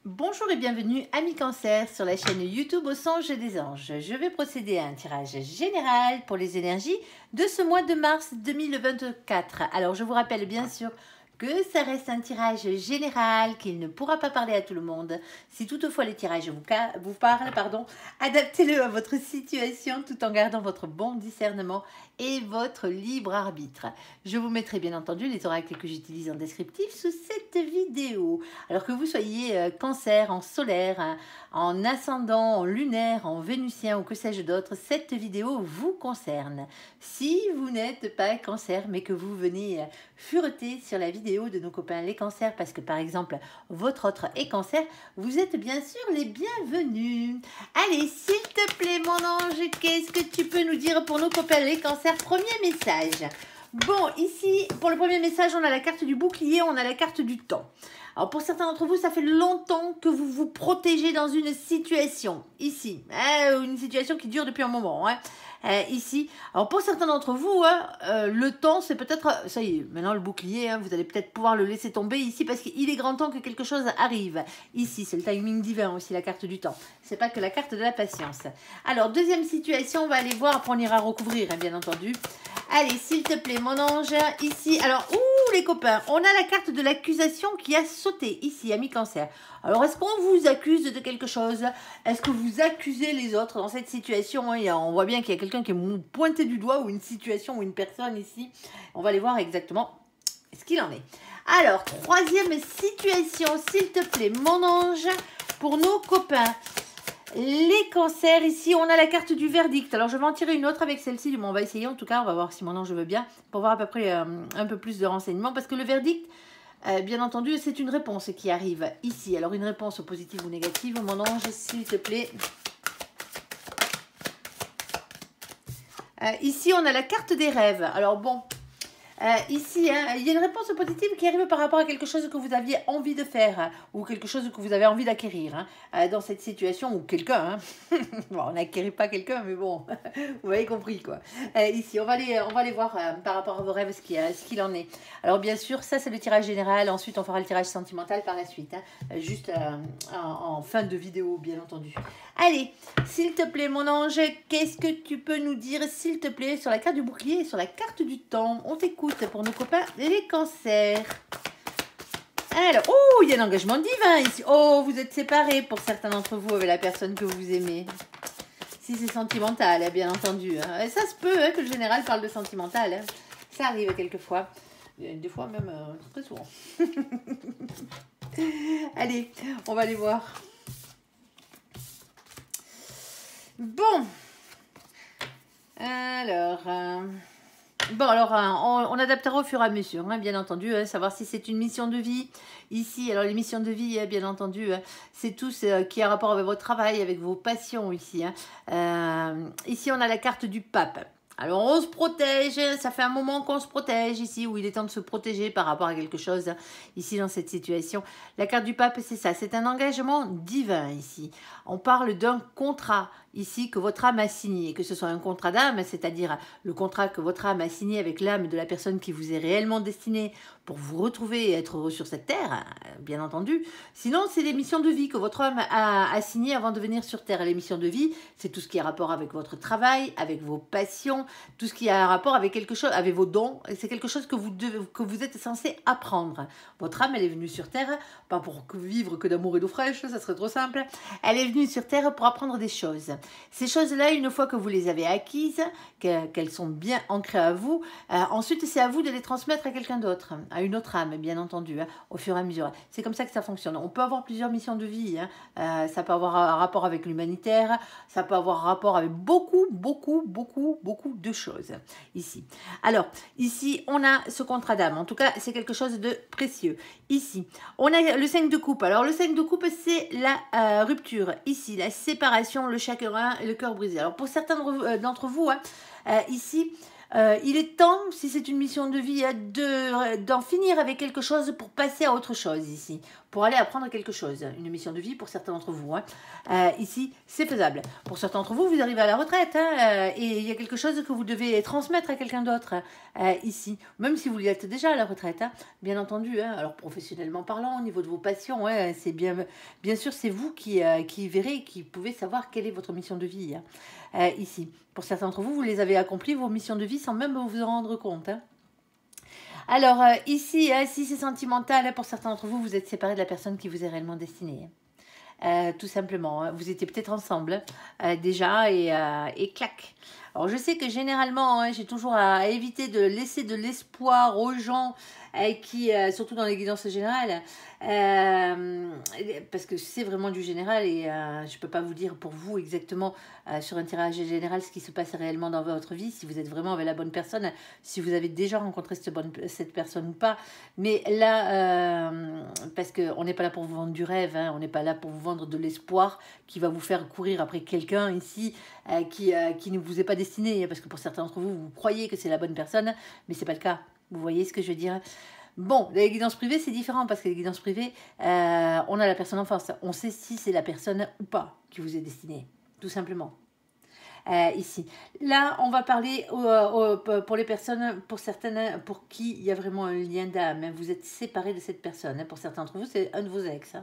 Bonjour et bienvenue amis Cancer sur la chaîne YouTube Au Songe des Anges. Je vais procéder à un tirage général pour les énergies de ce mois de mars 2024. Alors je vous rappelle bien sûr que ça reste un tirage général, qu'il ne pourra pas parler à tout le monde. Si toutefois le tirage vous parle, adaptez-le à votre situation tout en gardant votre bon discernement et votre libre arbitre. Je vous mettrai bien entendu les oracles que j'utilise en descriptif sous cette vidéo. Alors que vous soyez cancer, en solaire, en ascendant, en lunaire, en vénusien ou que sais-je d'autre, cette vidéo vous concerne. Si vous n'êtes pas cancer mais que vous venez fureter sur la vidéo de nos copains les cancers parce que par exemple votre autre est cancer, vous êtes bien sûr les bienvenus. Allez, s'il te plaît mon ange, qu'est-ce que tu peux nous dire pour nos copains les cancers? Premier message. Bon, ici, pour le premier message, on a la carte du bouclier, on a la carte du temps. Alors, pour certains d'entre vous, ça fait longtemps que vous vous protégez dans une situation. Ici, une situation qui dure depuis un moment. Ici, alors pour certains d'entre vous, le temps, c'est peut-être... Ça y est, maintenant le bouclier, vous allez peut-être pouvoir le laisser tomber ici parce qu'il est grand temps que quelque chose arrive. Ici, c'est le timing divin aussi, la carte du temps. C'est pas que la carte de la patience. Alors, deuxième situation, on va aller voir, après on ira recouvrir, bien entendu. Allez, s'il te plaît, mon ange, ici, alors, les copains, on a la carte de l'accusation qui a sauté, ici, ami cancer. Alors, est-ce qu'on vous accuse de quelque chose? Est-ce que vous accusez les autres dans cette situation? On voit bien qu'il y a quelqu'un qui est pointé du doigt, ou une situation, ou une personne ici. On va aller voir exactement ce qu'il en est. Alors, troisième situation, s'il te plaît, mon ange, pour nos copains. Les cancers, ici, on a la carte du verdict. Alors, je vais en tirer une autre avec celle-ci. Du moins, on va essayer. En tout cas, on va voir si mon ange veut bien pour voir à peu près un peu plus de renseignements. Parce que le verdict, bien entendu, c'est une réponse qui arrive ici. Alors, une réponse positive ou négative. Mon ange, s'il te plaît. Ici, on a la carte des rêves. Alors, bon... ici, il y a une réponse positive qui arrive par rapport à quelque chose que vous aviez envie de faire ou quelque chose que vous avez envie d'acquérir dans cette situation ou quelqu'un. Bon, on n'acquérit pas quelqu'un, mais bon, vous avez compris quoi. Ici, on va aller voir par rapport à vos rêves ce qu'il en est. Alors bien sûr, ça c'est le tirage général. Ensuite, on fera le tirage sentimental par la suite, juste en fin de vidéo, bien entendu. Allez, s'il te plaît, mon ange, qu'est-ce que tu peux nous dire, s'il te plaît, sur la carte du bouclier et sur la carte du temps? On t'écoute pour nos copains, les cancers. Alors, il y a un engagement divin ici. Oh, vous êtes séparés pour certains d'entre vous avec la personne que vous aimez. Si c'est sentimental, bien entendu. Ça se peut que le général parle de sentimental. Ça arrive quelquefois. Des fois même très souvent. Allez, on va aller voir. Bon, alors, on adaptera au fur et à mesure, bien entendu, savoir si c'est une mission de vie. Ici, alors les missions de vie, bien entendu, c'est tout ce qui a rapport avec votre travail, avec vos passions ici. Ici, on a la carte du pape. Alors, on se protège, ça fait un moment qu'on se protège ici, où il est temps de se protéger par rapport à quelque chose, ici, dans cette situation. La carte du pape, c'est ça, c'est un engagement divin, ici. On parle d'un contrat, ici, que votre âme a signé, que ce soit un contrat d'âme, c'est-à-dire le contrat que votre âme a signé avec l'âme de la personne qui vous est réellement destinée pour vous retrouver et être heureux sur cette terre, bien entendu. Sinon, c'est les missions de vie que votre âme a signées avant de venir sur terre. Et les missions de vie, c'est tout ce qui a rapport avec votre travail, avec vos passions, tout ce qui a rapport avec quelque chose, avec vos dons. C'est quelque chose que vous êtes censé apprendre. Votre âme, elle est venue sur terre, pas pour vivre que d'amour et d'eau fraîche, ça serait trop simple. Elle est venue sur terre pour apprendre des choses. Ces choses-là, une fois que vous les avez acquises, qu'elles sont bien ancrées à vous, ensuite c'est à vous de les transmettre à quelqu'un d'autre, à une autre âme, bien entendu, au fur et à mesure. C'est comme ça que ça fonctionne. On peut avoir plusieurs missions de vie, ça peut avoir un rapport avec l'humanitaire, ça peut avoir un rapport avec beaucoup de choses, ici. Alors, ici, on a ce contrat d'âme. En tout cas, c'est quelque chose de précieux. Ici, on a le 5 de coupe. Alors, le 5 de coupe, c'est la rupture. Ici, la séparation, le chagrin et le cœur brisé. Alors, pour certains d'entre vous, ici, il est temps, si c'est une mission de vie, d'en finir avec quelque chose pour passer à autre chose ici. pour aller apprendre quelque chose. Une mission de vie pour certains d'entre vous. Hein. Ici, c'est faisable. Pour certains d'entre vous, vous arrivez à la retraite et il y a quelque chose que vous devez transmettre à quelqu'un d'autre ici. Même si vous y êtes déjà à la retraite, bien entendu. Alors, professionnellement parlant, au niveau de vos passions, c'est bien sûr, c'est vous qui verrez, qui pouvez savoir quelle est votre mission de vie ici. Pour certains d'entre vous, vous les avez accomplis, vos missions de vie, sans même vous en rendre compte. Alors, ici, si c'est sentimental, pour certains d'entre vous, vous êtes séparés de la personne qui vous est réellement destinée. Tout simplement, vous étiez peut-être ensemble déjà et clac. Alors, je sais que généralement, j'ai toujours à éviter de laisser de l'espoir aux gens qui, surtout dans les guidances générales, parce que c'est vraiment du général et je ne peux pas vous dire pour vous exactement sur un tirage général ce qui se passe réellement dans votre vie, si vous êtes vraiment avec la bonne personne, si vous avez déjà rencontré cette personne ou pas. Mais là, parce qu'on n'est pas là pour vous vendre du rêve, on n'est pas là pour vous vendre de l'espoir qui va vous faire courir après quelqu'un ici qui ne vous est pas destiné, parce que pour certains d'entre vous, vous croyez que c'est la bonne personne, mais c'est pas le cas. Vous voyez ce que je veux dire? Bon, les guidances privées, c'est différent parce que les guidances privées, on a la personne en face. On sait si c'est la personne ou pas qui vous est destinée, tout simplement. Ici. Là, on va parler pour les personnes, pour certaines, pour qui il y a vraiment un lien d'âme. Vous êtes séparés de cette personne. Pour certains d'entre vous, c'est un de vos ex.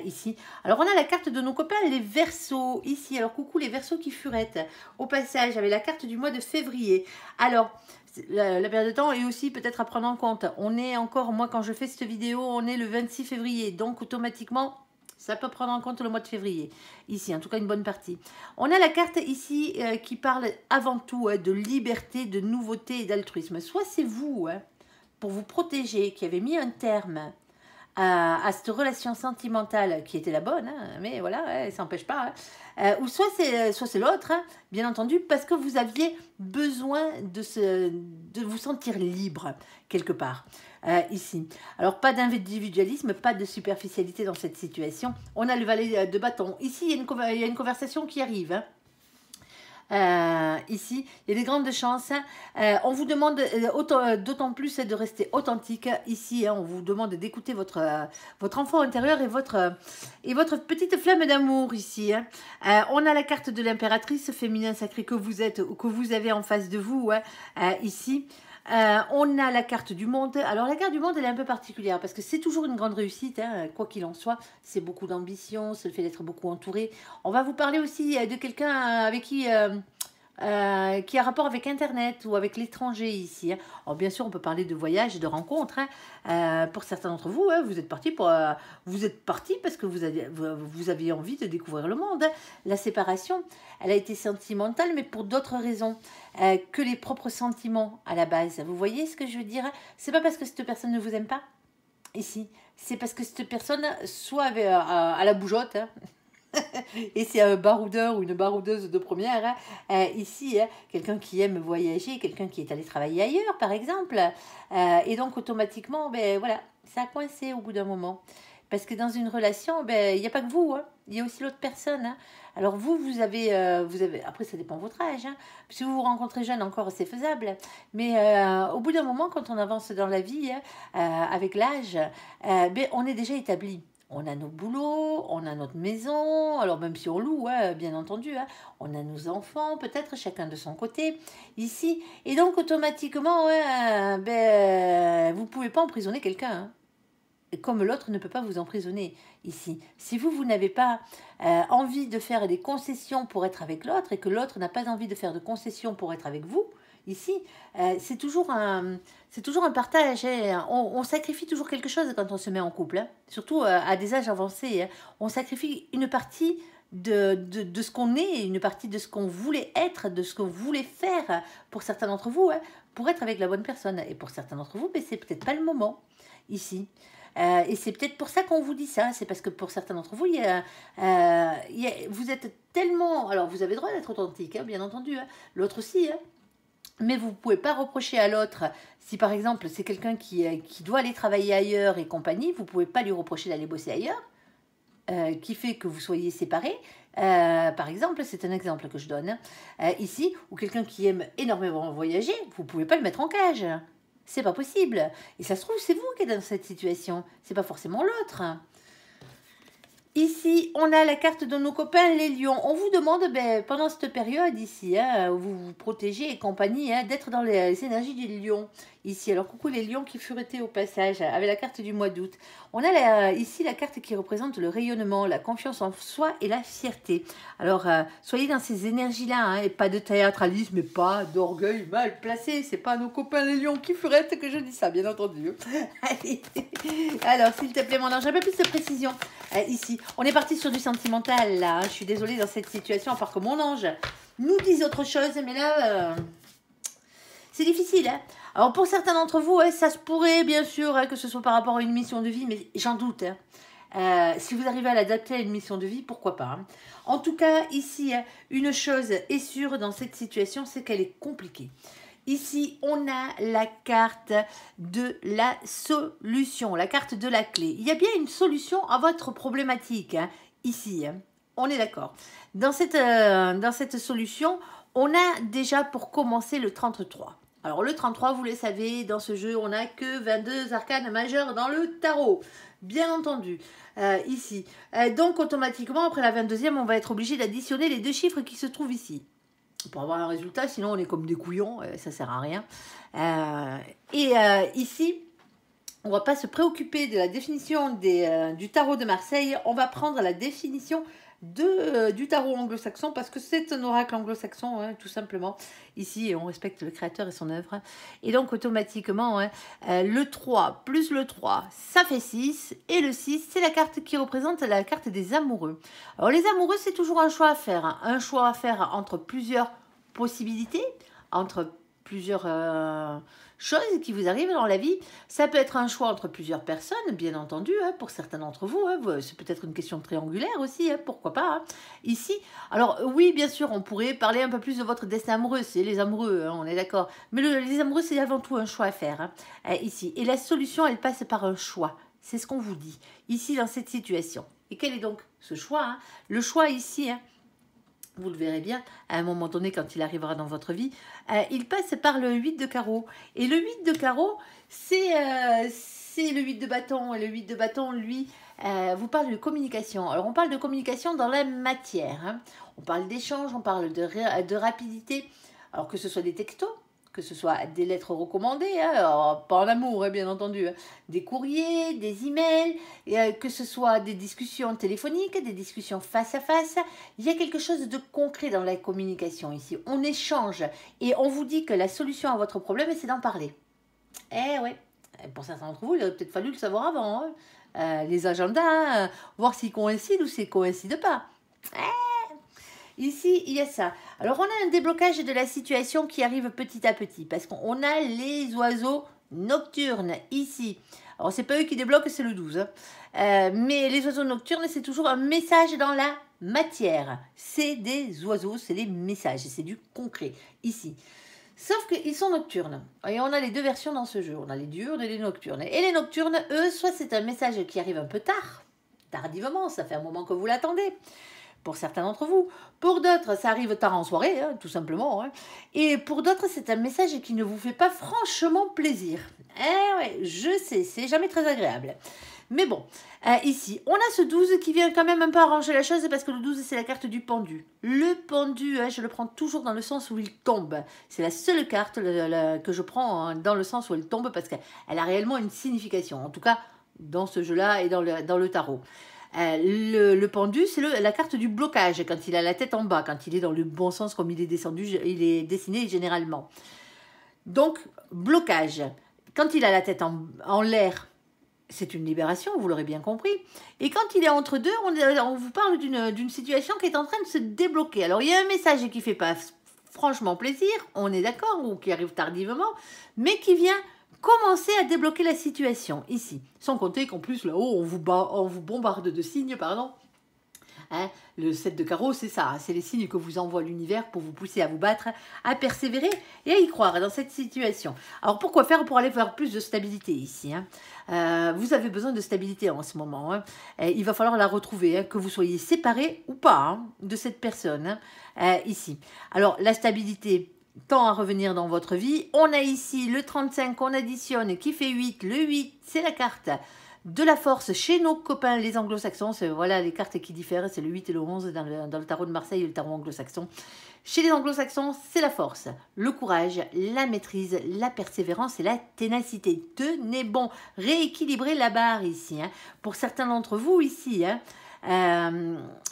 Ici. Alors, on a la carte de nos copains, les Verseaux, ici. Alors, coucou les Verseaux qui furettent. Au passage, avec la carte du mois de février. Alors, la période de temps est aussi peut-être à prendre en compte. On est encore, moi, quand je fais cette vidéo, on est le 26 février. Donc, automatiquement, ça peut prendre en compte le mois de février. Ici, en tout cas, une bonne partie. On a la carte ici qui parle avant tout de liberté, de nouveauté et d'altruisme. Soit c'est vous, pour vous protéger, qui avez mis un terme à cette relation sentimentale qui était la bonne, mais voilà, ça n'empêche pas. Ou soit c'est l'autre, bien entendu, parce que vous aviez besoin de vous sentir libre, quelque part, ici. Alors, pas d'individualisme, pas de superficialité dans cette situation. On a le valet de bâton. Ici, il y a une conversation qui arrive, ici, il y a des grandes chances. On vous demande d'autant plus de rester authentique. Ici, on vous demande d'écouter votre enfant intérieur et votre petite flamme d'amour ici. On a la carte de l'impératrice féminin sacré que vous êtes ou que vous avez en face de vous ici. On a la carte du monde. Alors la carte du monde elle est un peu particulière parce que c'est toujours une grande réussite, quoi qu'il en soit. C'est beaucoup d'ambition, c'est le fait d'être beaucoup entouré. On va vous parler aussi de quelqu'un avec qui a rapport avec Internet ou avec l'étranger ici. Alors bien sûr, on peut parler de voyage et de rencontres. Pour certains d'entre vous, vous êtes partis parce que vous aviez envie de découvrir le monde. La séparation, elle a été sentimentale, mais pour d'autres raisons que les propres sentiments à la base. Vous voyez ce que je veux dire? C'est pas parce que cette personne ne vous aime pas ici. C'est parce que cette personne soit à la bougeotte. Et c'est un baroudeur ou une baroudeuse de première, ici, quelqu'un qui aime voyager, quelqu'un qui est allé travailler ailleurs, par exemple. Et donc, automatiquement, ben voilà, ça a coincé au bout d'un moment. Parce que dans une relation, ben, il n'y a pas que vous, il y a aussi l'autre personne. Alors vous avez, après ça dépend de votre âge. Si vous vous rencontrez jeune encore, c'est faisable. Mais au bout d'un moment, quand on avance dans la vie, avec l'âge, ben, on est déjà établi. On a nos boulots, on a notre maison, alors même si on loue, bien entendu, on a nos enfants, peut-être chacun de son côté, ici. Et donc, automatiquement, ben, vous ne pouvez pas emprisonner quelqu'un. Comme l'autre ne peut pas vous emprisonner ici. Si vous n'avez pas envie de faire des concessions pour être avec l'autre et que l'autre n'a pas envie de faire de concessions pour être avec vous, ici, c'est toujours un partage. On sacrifie toujours quelque chose quand on se met en couple, surtout à des âges avancés. On sacrifie une partie de ce qu'on est, une partie de ce qu'on voulait être, de ce qu'on voulait faire pour certains d'entre vous, pour être avec la bonne personne. Et pour certains d'entre vous, mais c'est peut-être pas le moment ici. Et c'est peut-être pour ça qu'on vous dit ça. C'est parce que pour certains d'entre vous, vous êtes tellement... Alors, vous avez le droit d'être authentique, bien entendu. L'autre aussi, mais vous ne pouvez pas reprocher à l'autre, si par exemple c'est quelqu'un qui doit aller travailler ailleurs et compagnie, vous ne pouvez pas lui reprocher d'aller bosser ailleurs, qui fait que vous soyez séparés. Par exemple, c'est un exemple que je donne ici, ou quelqu'un qui aime énormément voyager, vous ne pouvez pas le mettre en cage. C'est pas possible. Et ça se trouve, c'est vous qui êtes dans cette situation. C'est pas forcément l'autre. Ici, on a la carte de nos copains, les lions. On vous demande, pendant cette période ici, vous vous protégez et compagnie, d'être dans les énergies du lion. Ici, alors coucou les lions qui furetaient au passage, avec la carte du mois d'août. On a ici la carte qui représente le rayonnement, la confiance en soi et la fierté. Alors, soyez dans ces énergies-là, et pas de théâtralisme, et pas d'orgueil mal placé. C'est pas nos copains les lions qui furettent que je dis ça, bien entendu. Allez. Alors, s'il te plaît, mon ange, un peu plus de précision. Ici, on est parti sur du sentimental, là. Je suis désolée dans cette situation, à part que mon ange nous dise autre chose, mais là, c'est difficile. Alors, pour certains d'entre vous, ça se pourrait, bien sûr, que ce soit par rapport à une mission de vie, mais j'en doute. Si vous arrivez à l'adapter à une mission de vie, pourquoi pas. En tout cas, ici, une chose est sûre dans cette situation, c'est qu'elle est compliquée. Ici, on a la carte de la solution, la carte de la clé. Il y a bien une solution à votre problématique, ici, on est d'accord. Dans cette solution, on a déjà pour commencer le 33. Alors le 33, vous le savez, dans ce jeu, on n'a que 22 arcanes majeures dans le tarot, bien entendu, ici. Donc automatiquement, après la 22e, on va être obligé d'additionner les deux chiffres qui se trouvent ici. Pour avoir un résultat, sinon on est comme des couillons, ça sert à rien. Ici, on ne va pas se préoccuper de la définition du tarot de Marseille, on va prendre la définition du tarot anglo-saxon parce que c'est un oracle anglo-saxon, tout simplement. Ici, on respecte le créateur et son œuvre. Et donc, automatiquement, le 3 plus le 3, ça fait 6. Et le 6, c'est la carte qui représente la carte des amoureux. Alors, les amoureux, c'est toujours un choix à faire. Un choix à faire entre plusieurs possibilités, entre plusieurs choses qui vous arrivent dans la vie. Ça peut être un choix entre plusieurs personnes, bien entendu, pour certains d'entre vous. C'est peut-être une question triangulaire aussi, pourquoi pas. Ici, alors oui, bien sûr, on pourrait parler un peu plus de votre destin amoureux. C'est les amoureux, on est d'accord. Mais les amoureux, c'est avant tout un choix à faire, ici. Et la solution, elle passe par un choix. C'est ce qu'on vous dit, ici, dans cette situation. Et quel est donc ce choix? Le choix ici, vous le verrez bien, à un moment donné, quand il arrivera dans votre vie, il passe par le 8 de carreau. Et le 8 de carreau, c'est le 8 de bâton. Et le 8 de bâton, lui, vous parle de communication. Alors, on parle de communication dans la matière. On parle d'échange, on parle de rapidité. Alors, que ce soit des textos, que ce soit des lettres recommandées, alors, pas en amour, bien entendu, des courriers, des emails, que ce soit des discussions téléphoniques, des discussions face à face. Il y a quelque chose de concret dans la communication ici. On échange et on vous dit que la solution à votre problème, c'est d'en parler. Ouais, pour certains d'entre vous, il aurait peut-être fallu le savoir avant. Les agendas, voir s'ils coïncident ou s'ils ne coïncident pas. Ici, il y a ça. Alors, on a un déblocage de la situation qui arrive petit à petit parce qu'on a les oiseaux nocturnes ici. Alors, c'est pas eux qui débloquent, c'est le 12. Mais les oiseaux nocturnes, c'est toujours un message dans la matière. C'est des oiseaux, c'est des messages, c'est du concret ici. Sauf qu'ils sont nocturnes. Et on a les deux versions dans ce jeu. On a les diurnes et les nocturnes. Et les nocturnes, eux, soit c'est un message qui arrive un peu tard, tardivement, ça fait un moment que vous l'attendez. Pour certains d'entre vous. Pour d'autres, ça arrive tard en soirée, tout simplement. Et pour d'autres, c'est un message qui ne vous fait pas franchement plaisir. Ouais, je sais, c'est jamais très agréable. Mais bon, ici, on a ce 12 qui vient quand même un peu arranger la chose parce que le 12, c'est la carte du pendu. Le pendu, je le prends toujours dans le sens où il tombe. C'est la seule carte que je prends dans le sens où elle tombe parce qu'elle a réellement une signification. En tout cas, dans ce jeu-là et dans le tarot. Le pendu, c'est la carte du blocage, quand il a la tête en bas, quand il est dans le bon sens comme il est descendu, il est dessiné généralement. Donc, blocage. Quand il a la tête en l'air, c'est une libération, vous l'aurez bien compris. Et quand il est entre deux, on vous parle d'une situation qui est en train de se débloquer. Alors, il y a un message qui ne fait pas franchement plaisir, on est d'accord, ou qui arrive tardivement, mais qui vient commencer à débloquer la situation ici. Sans compter qu'en plus là-haut, on vous bombarde de signes, pardon. Le 7 de carreau, c'est ça. C'est les signes que vous envoie l'univers pour vous pousser à vous battre, à persévérer et à y croire dans cette situation. Alors pourquoi faire pour aller vers plus de stabilité ici, vous avez besoin de stabilité en ce moment. Il va falloir la retrouver, que vous soyez séparés ou pas de cette personne ici. Alors la stabilité, tend à revenir dans votre vie. On a ici le 35 qu'on additionne qui fait 8. Le 8, c'est la carte de la force chez nos copains les anglo-saxons. Voilà les cartes qui diffèrent, c'est le 8 et le 11 dans le tarot de Marseille et le tarot anglo-saxon. Chez les anglo-saxons, c'est la force, le courage, la maîtrise, la persévérance et la ténacité. Tenez bon, rééquilibrez la barre ici. Hein. Pour certains d'entre vous ici, hein,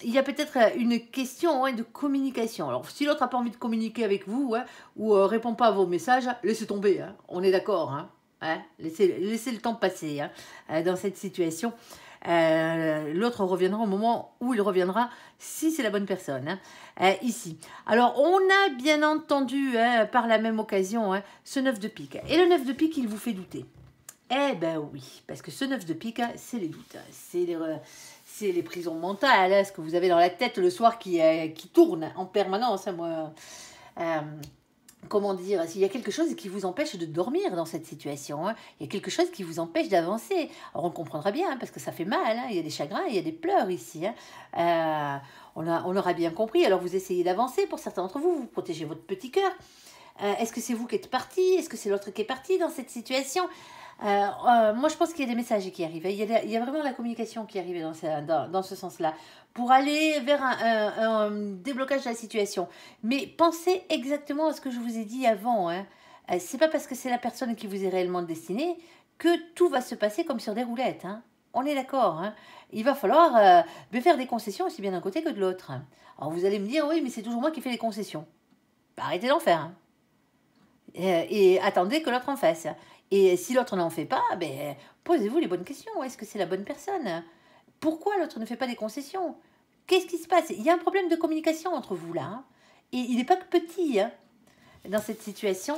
il y a peut-être une question de communication. Alors, si l'autre n'a pas envie de communiquer avec vous ou répond pas à vos messages, laissez tomber. Hein. On est d'accord. Hein. Laissez le temps passer dans cette situation. L'autre reviendra au moment où il reviendra, si c'est la bonne personne. Ici. Alors, on a bien entendu, par la même occasion, ce 9 de pique. Et le 9 de pique, il vous fait douter. Eh ben oui, parce que ce 9 de pique, c'est les doutes. C'est les prisons mentales, ce que vous avez dans la tête le soir qui tourne en permanence. Moi, comment dire, s'il y a quelque chose qui vous empêche de dormir dans cette situation, il y a quelque chose qui vous empêche d'avancer. Alors on le comprendra bien, parce que ça fait mal, il y a des chagrins, il y a des pleurs ici. On aura bien compris, alors vous essayez d'avancer, pour certains d'entre vous, vous protégez votre petit cœur. Est-ce que c'est vous qui êtes parti? Est-ce que c'est l'autre qui est parti dans cette situation? Moi, je pense qu'il y a des messages qui arrivent. Il y a vraiment la communication qui arrive dans ce sens-là, pour aller vers un déblocage de la situation. Mais pensez exactement à ce que je vous ai dit avant. C'est pas parce que c'est la personne qui vous est réellement destinée que tout va se passer comme sur des roulettes. On est d'accord. Il va falloir faire des concessions aussi bien d'un côté que de l'autre. Alors vous allez me dire, oui, mais c'est toujours moi qui fais les concessions. Arrêtez d'en faire. Et attendez que l'autre en fasse. Et si l'autre n'en fait pas, posez-vous les bonnes questions. Est-ce que c'est la bonne personne? Pourquoi l'autre ne fait pas des concessions? Qu'est-ce qui se passe? Il y a un problème de communication entre vous là. Et il n'est pas que petit dans cette situation.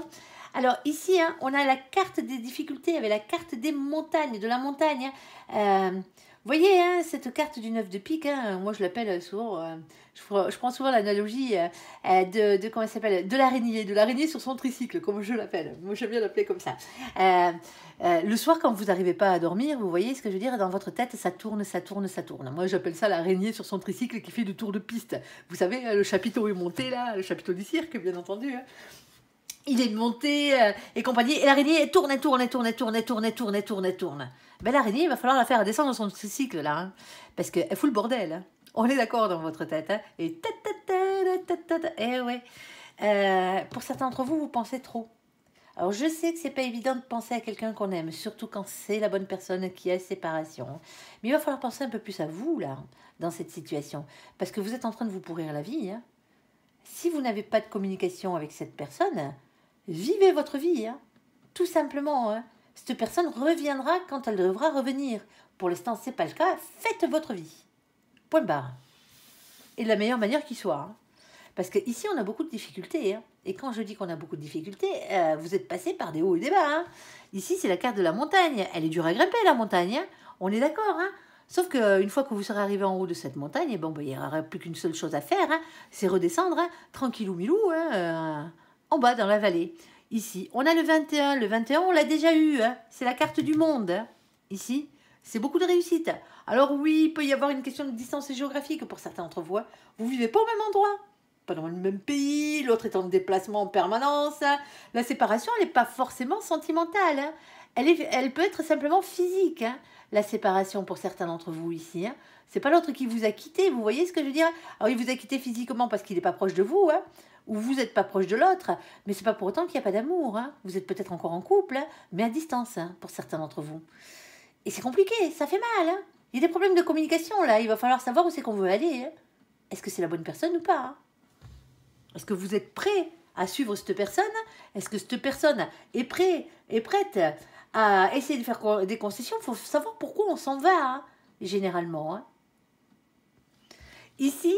Alors ici, on a la carte des difficultés avec la carte des montagnes, de la montagne. Vous voyez, cette carte du 9 de pique, moi je l'appelle souvent, je prends souvent l'analogie comment elle s'appelle, de l'araignée sur son tricycle, comme je l'appelle. Moi j'aime bien l'appeler comme ça. Le soir, quand vous n'arrivez pas à dormir, vous voyez ce que je veux dire, dans votre tête, ça tourne, ça tourne, ça tourne. Moi j'appelle ça l'araignée sur son tricycle qui fait du tour de piste. Vous savez, le chapiteau est monté là, le chapiteau du cirque, bien entendu. Il est monté et compagnie. Et l'araignée tourne. L'araignée, il va falloir la faire descendre dans son tricycle, là. Parce qu'elle fout le bordel. On est d'accord dans votre tête. Et ouais. Pour certains d'entre vous, vous pensez trop. Alors, je sais que c'est pas évident de penser à quelqu'un qu'on aime, surtout quand c'est la bonne personne qui est séparation. Mais il va falloir penser un peu plus à vous, là, dans cette situation. Parce que vous êtes en train de vous pourrir la vie. Si vous n'avez pas de communication avec cette personne, vivez votre vie, tout simplement. Cette personne reviendra quand elle devra revenir. Pour l'instant, ce n'est pas le cas. Faites votre vie. Point barre. Et de la meilleure manière qui soit. Parce qu'ici, on a beaucoup de difficultés. Et quand je dis qu'on a beaucoup de difficultés, vous êtes passé par des hauts et des bas. Ici, c'est la carte de la montagne. Elle est dure à grimper, la montagne. On est d'accord. Sauf qu'une fois que vous serez arrivé en haut de cette montagne, il n'y aura plus qu'une seule chose à faire. C'est redescendre, tranquillou milou, en bas dans la vallée. Ici, on a le 21. Le 21, on l'a déjà eu. C'est la carte du monde. Ici, c'est beaucoup de réussite. Alors oui, il peut y avoir une question de distance géographique pour certains d'entre vous. Vous ne vivez pas au même endroit. Pas dans le même pays. L'autre est en déplacement en permanence. La séparation, elle n'est pas forcément sentimentale. Elle peut être simplement physique. La séparation pour certains d'entre vous ici. C'est pas l'autre qui vous a quitté. Vous voyez ce que je veux dire? Alors, il vous a quitté physiquement parce qu'il n'est pas proche de vous. Ou vous n'êtes pas proche de l'autre, mais c'est pas pour autant qu'il n'y a pas d'amour. Vous êtes peut-être encore en couple, mais à distance, pour certains d'entre vous. Et c'est compliqué, ça fait mal. Il y a des problèmes de communication, là. Il va falloir savoir où c'est qu'on veut aller. Est-ce que c'est la bonne personne ou pas? Est-ce que vous êtes prêt à suivre cette personne? Est-ce que cette personne est prête à essayer de faire des concessions? Il faut savoir pourquoi on s'en va, généralement. Ici,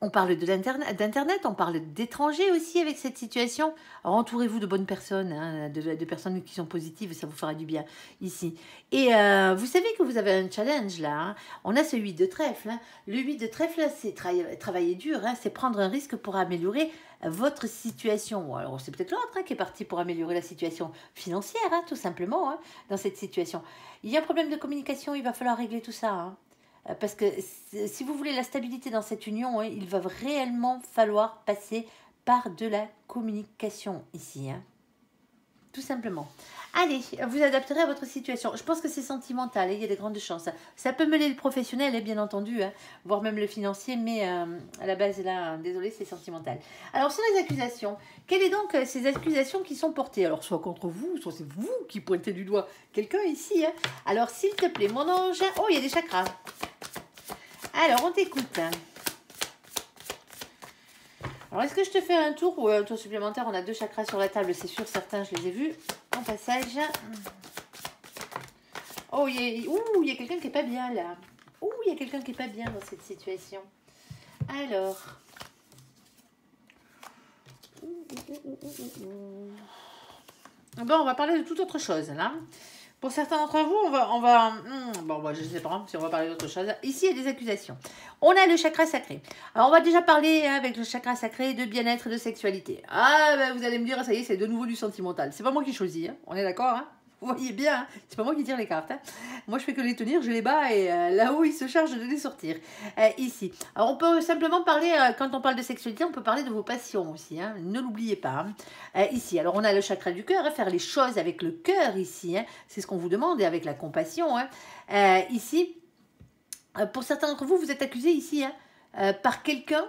on parle d'Internet, on parle d'étrangers aussi avec cette situation. Alors, entourez-vous de bonnes personnes, de personnes qui sont positives, ça vous fera du bien ici. Et vous savez que vous avez un challenge là. On a ce 8 de trèfle. Le 8 de trèfle, c'est travailler dur, c'est prendre un risque pour améliorer votre situation. Alors, c'est peut-être l'autre qui est parti pour améliorer la situation financière, tout simplement, dans cette situation. Il y a un problème de communication, il va falloir régler tout ça, Parce que si vous voulez la stabilité dans cette union, il va réellement falloir passer par de la communication ici. Tout simplement. Allez, vous adapterez à votre situation. Je pense que c'est sentimental, il y a de grandes chances. Ça peut mêler le professionnel, bien entendu, voire même le financier, mais à la base, là, désolé, c'est sentimental. Alors, sur les accusations, quelles sont donc ces accusations qui sont portées? Alors, soit contre vous, soit c'est vous qui pointez du doigt quelqu'un ici. Alors, s'il te plaît, mon ange. Oh, il y a des chakras. Alors, on t'écoute. Alors, est-ce que je te fais un tour ou un tour supplémentaire? On a 2 chakras sur la table, c'est sûr, certains, je les ai vus en passage. Oh, il y a quelqu'un qui n'est pas bien, là. Ouh, il y a quelqu'un qui n'est pas bien dans cette situation. Alors. Bon, on va parler de toute autre chose, là. Pour certains d'entre vous, bon, je ne sais pas si on va parler d'autre chose. Ici, il y a des accusations. On a le chakra sacré. Alors, on va déjà parler avec le chakra sacré de bien-être et de sexualité. Ah, ben, vous allez me dire, ça y est, c'est de nouveau du sentimental. C'est pas moi qui choisis, on est d'accord, Vous voyez bien, c'est pas moi qui tire les cartes. Moi, je fais que les tenir, je les bats et là-haut, ils se chargent de les sortir. Ici. Alors, on peut simplement parler, quand on parle de sexualité, on peut parler de vos passions aussi. Ne l'oubliez pas. Ici, alors, on a le chakra du cœur, faire les choses avec le cœur ici. C'est ce qu'on vous demande et avec la compassion. Ici, pour certains d'entre vous, vous êtes accusés ici par quelqu'un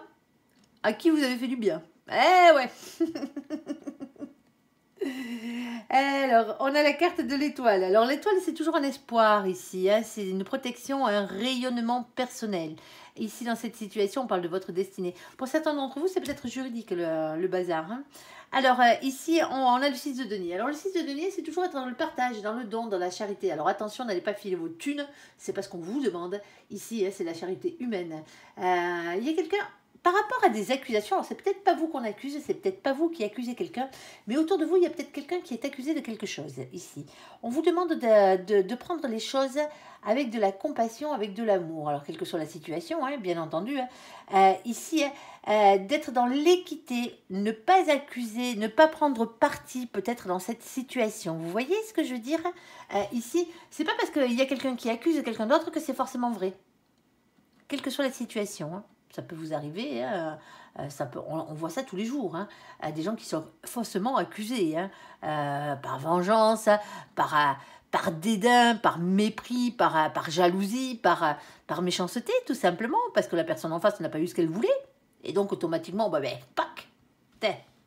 à qui vous avez fait du bien. Eh ouais. Alors, on a la carte de l'étoile. Alors, l'étoile, c'est toujours un espoir ici. C'est une protection, un rayonnement personnel. Ici, dans cette situation, on parle de votre destinée. Pour certains d'entre vous, c'est peut-être juridique, le bazar. Alors, ici, on a le 6 de denier. Alors, le 6 de denier, c'est toujours être dans le partage, dans le don, dans la charité. Alors, attention, n'allez pas filer vos thunes. C'est pas ce qu'on vous demande. Ici, c'est la charité humaine. Il y a quelqu'un... Par rapport à des accusations, c'est peut-être pas vous qu'on accuse, c'est peut-être pas vous qui accusez quelqu'un, mais autour de vous, il y a peut-être quelqu'un qui est accusé de quelque chose ici. On vous demande de prendre les choses avec de la compassion, avec de l'amour. Alors, quelle que soit la situation, bien entendu. Ici, d'être dans l'équité, ne pas accuser, ne pas prendre parti peut-être dans cette situation. Vous voyez ce que je veux dire ici? C'est pas parce qu'il y a quelqu'un qui accuse quelqu'un d'autre que c'est forcément vrai. Quelle que soit la situation, ça peut vous arriver, on voit ça tous les jours, des gens qui sont faussement accusés, par vengeance, par dédain, par mépris, par jalousie, par méchanceté, tout simplement, parce que la personne en face n'a pas eu ce qu'elle voulait. Et donc, automatiquement, pac,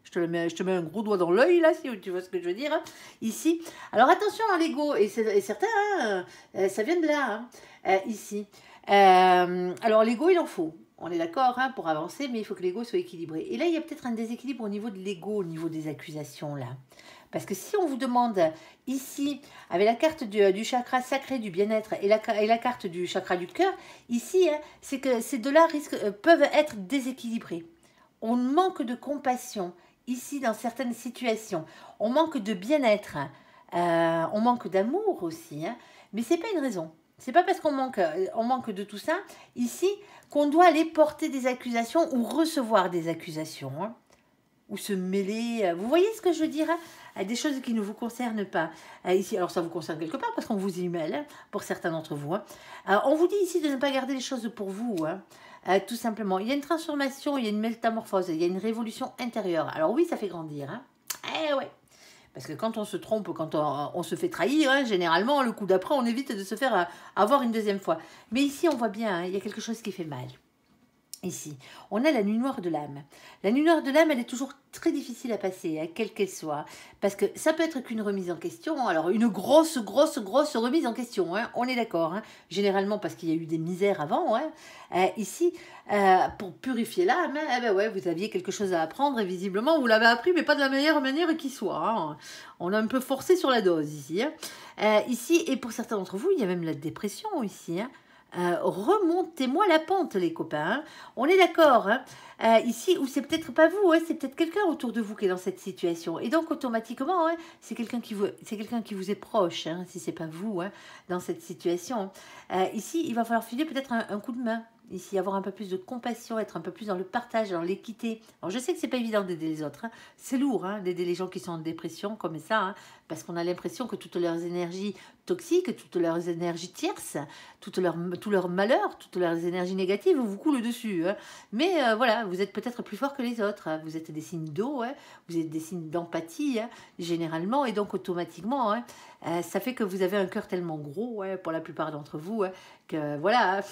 je te mets un gros doigt dans l'œil, là, si tu vois ce que je veux dire, ici. Alors, attention à l'ego, et certains, ça vient de là, ici. Alors, l'ego, il en faut. On est d'accord pour avancer, mais il faut que l'ego soit équilibré. Et là, il y a peut-être un déséquilibre au niveau de l'ego, au niveau des accusations, là. Parce que si on vous demande ici, avec la carte du chakra sacré du bien-être et la carte du chakra du cœur, ici, c'est que ces deux-là peuvent être déséquilibrés. On manque de compassion, ici, dans certaines situations. On manque de bien-être. On manque d'amour aussi. Mais ce n'est pas une raison. C'est pas parce qu'on manque de tout ça, ici, qu'on doit aller porter des accusations ou recevoir des accusations, ou se mêler. Vous voyez ce que je veux dire, à des choses qui ne vous concernent pas. Ici, alors ça vous concerne quelque part parce qu'on vous y mêle, pour certains d'entre vous. On vous dit ici de ne pas garder les choses pour vous, tout simplement. Il y a une transformation, il y a une métamorphose, il y a une révolution intérieure. Alors oui, ça fait grandir. Eh ouais. Parce que quand on se trompe, quand on se fait trahir, généralement, le coup d'après, on évite de se faire avoir une deuxième fois. Mais ici, on voit bien, il y a quelque chose qui fait mal. Ici, on a la nuit noire de l'âme. La nuit noire de l'âme, elle est toujours très difficile à passer, quelle qu'elle soit. Parce que ça peut être qu'une remise en question. Alors, une grosse remise en question, on est d'accord. Généralement, parce qu'il y a eu des misères avant. Ici, pour purifier l'âme, vous aviez quelque chose à apprendre et visiblement, vous l'avez appris, mais pas de la meilleure manière qui soit. On a un peu forcé sur la dose ici. Ici, et pour certains d'entre vous, il y a même la dépression ici. Remontez-moi la pente, les copains. On est d'accord, ici, ou c'est peut-être pas vous, c'est peut-être quelqu'un autour de vous qui est dans cette situation. Et donc, automatiquement, c'est quelqu'un qui vous est proche, si c'est pas vous, dans cette situation. Ici, il va falloir filer peut-être un coup de main. Ici, avoir un peu plus de compassion, être un peu plus dans le partage, dans l'équité. Alors, je sais que c'est pas évident d'aider les autres. Hein. C'est lourd hein, d'aider les gens qui sont en dépression comme ça, hein, parce qu'on a l'impression que toutes leurs énergies toxiques, toutes leurs énergies tierces, tout leur malheur, toutes leurs énergies négatives vous coulent dessus. Hein. Mais voilà, vous êtes peut-être plus fort que les autres. Hein. Vous êtes des signes d'eau, hein. Vous êtes des signes d'empathie, hein, généralement, et donc automatiquement, hein, ça fait que vous avez un cœur tellement gros, ouais, pour la plupart d'entre vous, hein, que voilà...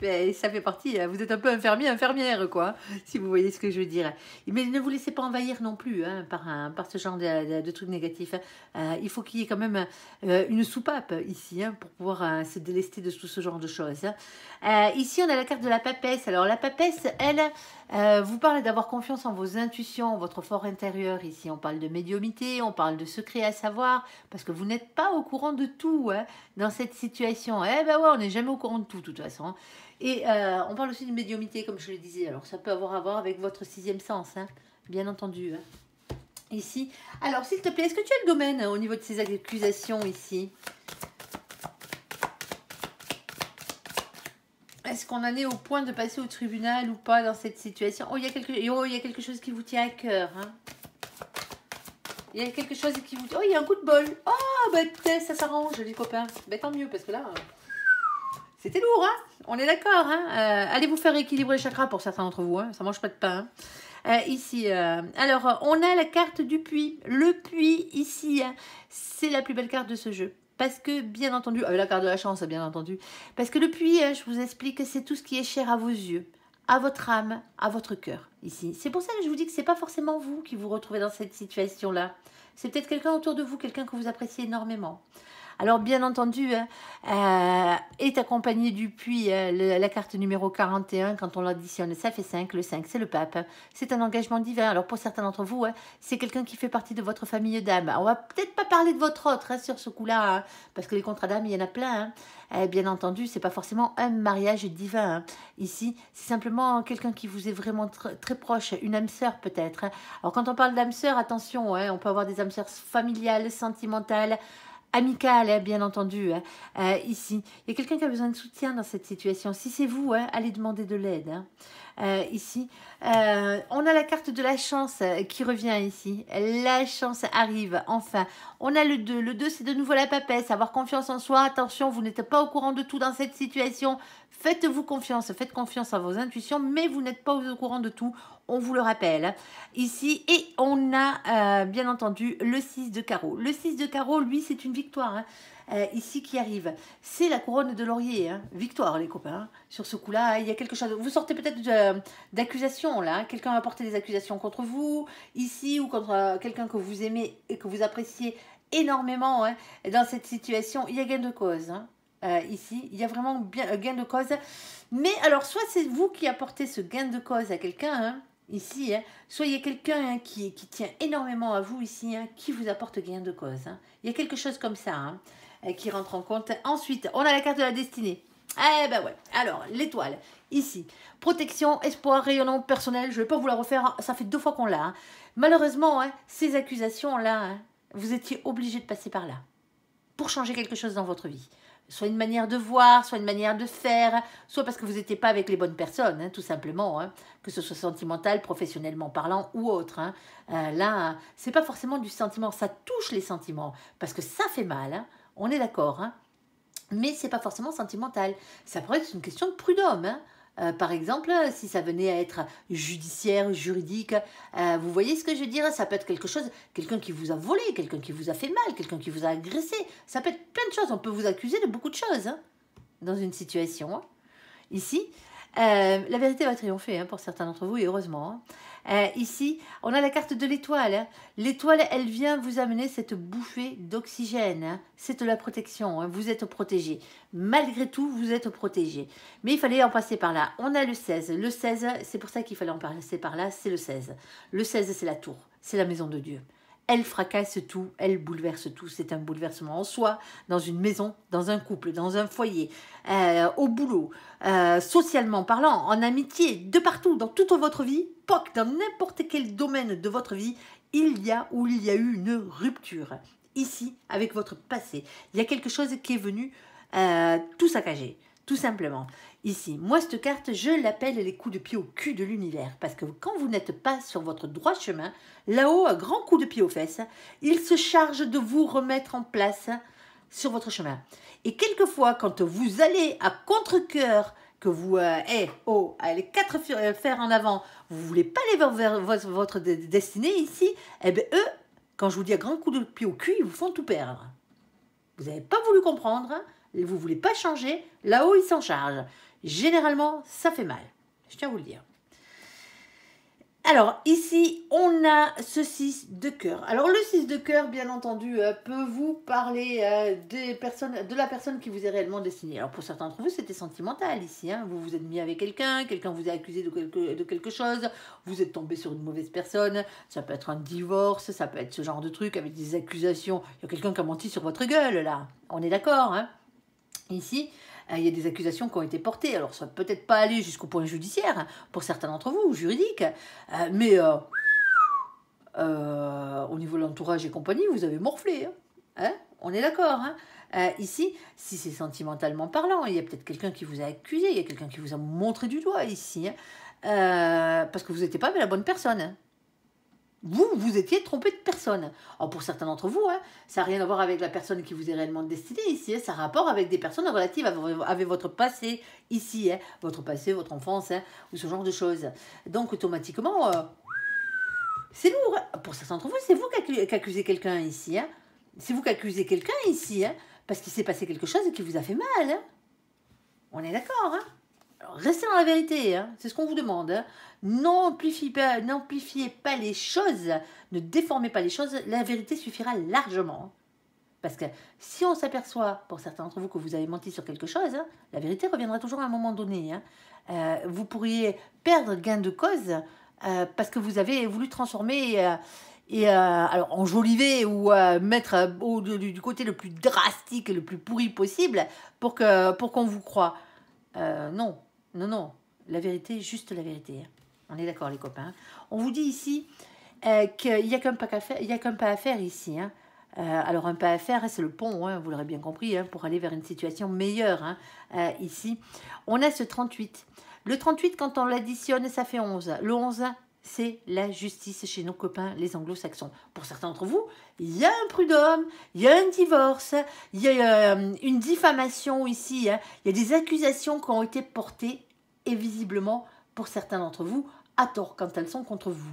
Et ça fait partie, vous êtes un peu infirmier, infirmière, quoi, si vous voyez ce que je veux dire. Mais ne vous laissez pas envahir non plus hein, par ce genre de trucs négatifs. Il faut qu'il y ait quand même une soupape ici hein, pour pouvoir se délester de tout ce genre de choses. Ici, on a la carte de la papesse. Alors, la papesse, elle, vous parle d'avoir confiance en vos intuitions, votre fort intérieur. Ici, on parle de médiumnité, on parle de secret à savoir, parce que vous n'êtes pas au courant de tout hein, dans cette situation. Eh ben ouais, on n'est jamais au courant de tout, de toute façon. Et on parle aussi de médiumnité, comme je le disais. Alors, ça peut avoir à voir avec votre sixième sens, hein, bien entendu. Hein. Ici. Alors, s'il te plaît, est-ce que tu as le domaine au niveau de ces accusations ici? Est-ce qu'on en est au point de passer au tribunal ou pas dans cette situation? Oh, il y a quelque chose qui vous tient à cœur. Hein. Il y a quelque chose qui vous... Oh, il y a un coup de bol. Oh, bah, ça s'arrange, les copains. Bah, tant mieux, parce que là... C'était lourd, hein? On est d'accord, hein? Allez vous faire équilibrer les chakras pour certains d'entre vous, hein? Ça mange pas de pain. Hein? Ici, alors, on a la carte du puits. Le puits, ici, hein, c'est la plus belle carte de ce jeu. Parce que, bien entendu, la carte de la chance, bien entendu. Parce que le puits, hein, je vous explique, c'est tout ce qui est cher à vos yeux, à votre âme, à votre cœur, ici. C'est pour ça que je vous dis que c'est pas forcément vous qui vous retrouvez dans cette situation-là. C'est peut-être quelqu'un autour de vous, quelqu'un que vous appréciez énormément. Alors, bien entendu, est accompagné du puits, la carte numéro 41, quand on l'additionne, ça fait 5. Le 5, c'est le pape. C'est un engagement divin. Alors, pour certains d'entre vous, c'est quelqu'un qui fait partie de votre famille d'âme. On va peut-être pas parler de votre autre hein, sur ce coup-là, hein, parce que les contrats d'âme, il y en a plein. Hein. Bien entendu, c'est pas forcément un mariage divin. Hein. Ici, c'est simplement quelqu'un qui vous est vraiment très proche, une âme sœur peut-être. Hein. Alors, quand on parle d'âme sœur, attention, hein, on peut avoir des âmes sœurs familiales, sentimentales, amicale, hein, bien entendu, hein. Ici. Il y a quelqu'un qui a besoin de soutien dans cette situation. Si c'est vous, hein, allez demander de l'aide. Hein. Ici, on a la carte de la chance qui revient ici. La chance arrive, enfin. On a le 2. Le 2, c'est de nouveau la papesse. Avoir confiance en soi. Attention, vous n'êtes pas au courant de tout dans cette situation. Faites-vous confiance. Faites confiance à vos intuitions, mais vous n'êtes pas au courant de tout. On vous le rappelle. Ici, et on a, bien entendu, le 6 de carreau. Le 6 de carreau, lui, c'est une victoire. Hein. Ici qui arrive. C'est la couronne de laurier. Hein. Victoire, les copains. Hein. Sur ce coup-là, il y a quelque chose. Vous sortez peut-être d'accusations, là. Hein. Quelqu'un va porter des accusations contre vous, ici, ou contre quelqu'un que vous aimez et que vous appréciez énormément. Hein. Dans cette situation, il y a gain de cause. Hein. Ici, il y a vraiment bien, gain de cause. Mais alors, soit c'est vous qui apportez ce gain de cause à quelqu'un, hein, ici, hein, soit il y a quelqu'un hein, qui tient énormément à vous ici, hein, qui vous apporte gain de cause. Hein. Il y a quelque chose comme ça hein, qui rentre en compte. Ensuite, on a la carte de la destinée. Eh ben ouais, alors, l'étoile, ici, protection, espoir, rayonnement personnel, je ne vais pas vous la refaire, ça fait 2 fois qu'on l'a. Hein. Malheureusement, hein, ces accusations-là, hein, vous étiez obligé de passer par là, pour changer quelque chose dans votre vie. Soit une manière de voir, soit une manière de faire, soit parce que vous n'étiez pas avec les bonnes personnes, hein, tout simplement, hein, que ce soit sentimental, professionnellement parlant ou autre. Hein. Là, c'est pas forcément du sentiment, ça touche les sentiments, parce que ça fait mal, hein, on est d'accord, hein, mais c'est pas forcément sentimental. Ça pourrait être une question de prud'homme, hein. Par exemple, si ça venait à être judiciaire, juridique, vous voyez ce que je veux dire? Ça peut être quelque chose, quelqu'un qui vous a volé, quelqu'un qui vous a fait mal, quelqu'un qui vous a agressé. Ça peut être plein de choses. On peut vous accuser de beaucoup de choses hein, dans une situation. Hein. Ici, la vérité va triompher hein, pour certains d'entre vous et heureusement. Hein. Ici, on a la carte de l'étoile. Hein. L'étoile, elle vient vous amener cette bouffée d'oxygène. Hein. C'est de la protection. Hein. Vous êtes protégé. Malgré tout, vous êtes protégé. Mais il fallait en passer par là. On a le 16. Le 16, c'est pour ça qu'il fallait en passer par là. C'est le 16. Le 16, c'est la tour. C'est la maison de Dieu. Elle fracasse tout, elle bouleverse tout. C'est un bouleversement en soi, dans une maison, dans un couple, dans un foyer, au boulot, socialement parlant, en amitié, de partout, dans toute votre vie, POC, dans n'importe quel domaine de votre vie, il y a eu une rupture. Ici, avec votre passé, il y a quelque chose qui est venu tout saccager. tout simplement. Ici, moi, cette carte, je l'appelle les coups de pied au cul de l'univers. Parce que quand vous n'êtes pas sur votre droit chemin, là-haut, un grand coup de pied aux fesses, il se charge de vous remettre en place sur votre chemin. Et quelquefois, quand vous allez à contre-cœur, que vous allez 4 fers en avant, vous ne voulez pas aller vers votre destinée ici, eh bien eux, quand je vous dis un grand coup de pied au cul, ils vous font tout perdre. Vous n'avez pas voulu comprendre, vous ne voulez pas changer, là-haut ils s'en chargent. Généralement, ça fait mal, je tiens à vous le dire. Alors, ici, on a ce 6 de cœur. Alors, le 6 de cœur, bien entendu, peut vous parler de la personne qui vous est réellement destinée. Alors, pour certains d'entre vous, c'était sentimental ici. Hein. Vous vous êtes mis avec quelqu'un vous a accusé de quelque chose, vous êtes tombé sur une mauvaise personne, ça peut être un divorce, ça peut être ce genre de truc avec des accusations. Il y a quelqu'un qui a menti sur votre gueule, là. On est d'accord, hein. Ici, il y a des accusations qui ont été portées. Alors, ça ne peut peut-être pas aller jusqu'au point judiciaire, hein, pour certains d'entre vous, juridique, mais au niveau de l'entourage et compagnie, vous avez morflé. Hein. On est d'accord. Hein. Ici, si c'est sentimentalement parlant, il y a peut-être quelqu'un qui vous a accusé, il y a quelqu'un qui vous a montré du doigt ici, hein, parce que vous n'étiez pas avec la bonne personne. Hein. Vous étiez trompé de personne. Alors pour certains d'entre vous, hein, ça n'a rien à voir avec la personne qui vous est réellement destinée ici. Hein, ça a rapport avec des personnes relatives avec votre passé ici. Hein, votre passé, votre enfance, hein, ou ce genre de choses. Donc automatiquement, c'est lourd. Hein. Pour certains d'entre vous, c'est vous qui accusez quelqu'un ici. Hein. C'est vous qui accusez quelqu'un ici. Hein, parce qu'il s'est passé quelque chose qui vous a fait mal. Hein. On est d'accord, hein. Alors, restez dans la vérité, hein, c'est ce qu'on vous demande. Hein. N'amplifiez pas les choses, ne déformez pas les choses, la vérité suffira largement. Hein. Parce que si on s'aperçoit, pour certains d'entre vous, que vous avez menti sur quelque chose, hein, la vérité reviendra toujours à un moment donné. Hein. Vous pourriez perdre gain de cause parce que vous avez voulu transformer... alors enjoliver ou mettre du côté le plus drastique et le plus pourri possible pour qu'on vous croie. Non, la vérité, juste la vérité. On est d'accord les copains. On vous dit ici qu'il n'y a qu'un pas à faire ici. Hein. Alors un pas à faire, c'est le pont, hein, vous l'aurez bien compris, hein, pour aller vers une situation meilleure. Hein, ici, on a ce 38. Le 38, quand on l'additionne, ça fait 11. Le 11, c'est la justice chez nos copains, les anglo-saxons. Pour certains d'entre vous, il y a un prud'homme, il y a un divorce, il y a une diffamation ici, hein. Il y a des accusations qui ont été portées, et visiblement, pour certains d'entre vous, à tort, quand elles sont contre vous.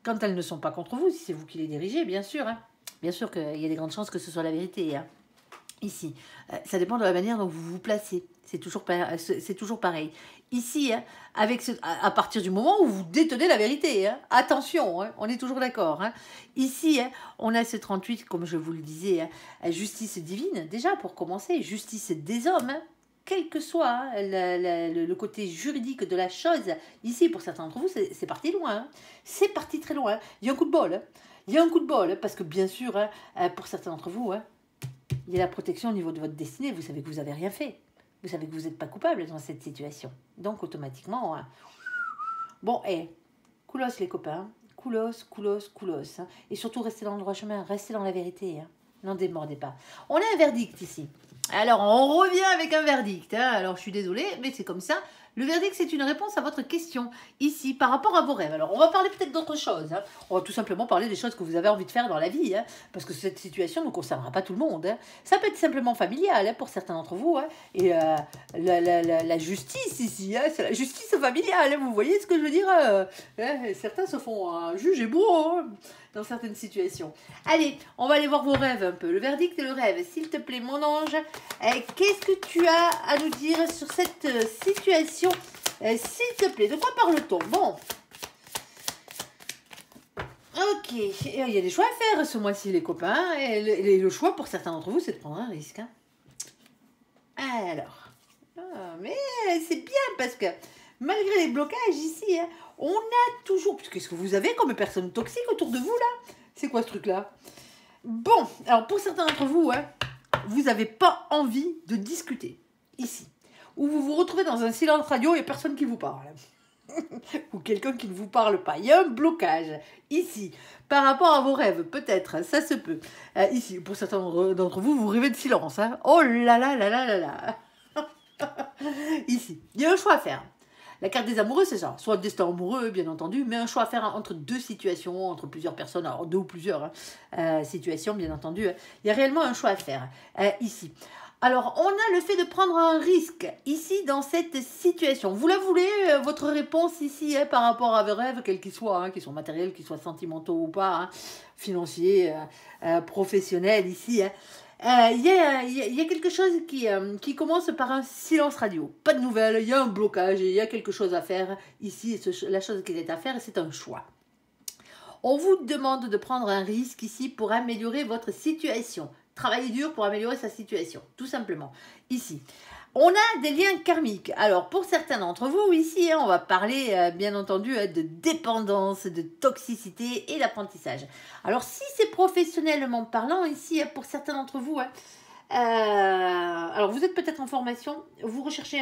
Quand elles ne sont pas contre vous, si c'est vous qui les dirigez, bien sûr. Hein. Bien sûr qu'il y a des grandes chances que ce soit la vérité. Hein. Ici, ça dépend de la manière dont vous vous placez. C'est toujours pareil. Ici, hein, à partir du moment où vous détenez la vérité, hein, attention, hein, on est toujours d'accord. Hein. Ici, hein, on a ce 38, comme je vous le disais, hein, justice divine, déjà pour commencer, justice des hommes, hein, quel que soit hein, le côté juridique de la chose. Ici, pour certains d'entre vous, c'est parti loin. Hein. C'est parti très loin. Il y a un coup de bol. Hein. Il y a un coup de bol, hein, parce que bien sûr, hein, pour certains d'entre vous, hein, il y a la protection au niveau de votre destinée. Vous savez que vous n'avez rien fait. Vous savez que vous n'êtes pas coupable dans cette situation. Donc, automatiquement... Hein. Bon, coolos les copains. Coolos. Hein. Et surtout, restez dans le droit chemin. Restez dans la vérité. Hein. N'en démordez pas. On a un verdict ici. Alors, on revient avec un verdict. Hein. Alors, je suis désolée, mais c'est comme ça. Le verdict, c'est une réponse à votre question, ici, par rapport à vos rêves. Alors, on va parler peut-être d'autres choses. Hein. On va tout simplement parler des choses que vous avez envie de faire dans la vie, hein, parce que cette situation ne concernera pas tout le monde. Hein. Ça peut être simplement familial, hein, pour certains d'entre vous. Hein. Et la justice, ici, hein, c'est la justice familiale. Hein, vous voyez ce que je veux dire hein. Certains se font juger beau hein, dans certaines situations. Allez, on va aller voir vos rêves un peu. Le verdict et le rêve. S'il te plaît, mon ange, qu'est-ce que tu as à nous dire sur cette situation s'il te plaît, de quoi parle-t-on? Bon. Ok. Il y a des choix à faire ce mois-ci, les copains. Et le choix, pour certains d'entre vous, c'est de prendre un risque. Hein. Alors. Mais c'est bien parce que, malgré les blocages ici, hein, on a toujours... Qu'est-ce que vous avez comme personne toxique autour de vous, là? C'est quoi ce truc-là? Bon. Alors, pour certains d'entre vous, hein, vous n'avez pas envie de discuter. Ici. Ou vous vous retrouvez dans un silence radio et personne qui vous parle. Ou quelqu'un qui ne vous parle pas. Il y a un blocage. Ici, par rapport à vos rêves, peut-être, ça se peut. Ici, pour certains d'entre vous, vous rêvez de silence. Hein. Oh là là là là là là. Ici, il y a un choix à faire. La carte des amoureux, c'est ça. Soit le destin amoureux, bien entendu, mais un choix à faire entre deux situations, entre plusieurs personnes, alors deux ou plusieurs situations, bien entendu. Il y a réellement un choix à faire ici. Alors, on a le fait de prendre un risque ici dans cette situation. Vous la voulez, votre réponse ici par rapport à vos rêves, quels qu'ils soient, qu'ils soient matériels, qu'ils soient sentimentaux ou pas, financiers, professionnels ici. Il y a quelque chose qui commence par un silence radio. Pas de nouvelles, il y a un blocage, il y a quelque chose à faire ici. La chose qui est à faire, c'est un choix. On vous demande de prendre un risque ici pour améliorer votre situation. Travailler dur pour améliorer sa situation, tout simplement. Ici, on a des liens karmiques. Alors, pour certains d'entre vous, ici, on va parler, bien entendu, de dépendance, de toxicité et d'apprentissage. Alors, si c'est professionnellement parlant, ici, pour certains d'entre vous, alors vous êtes peut-être en formation, vous recherchez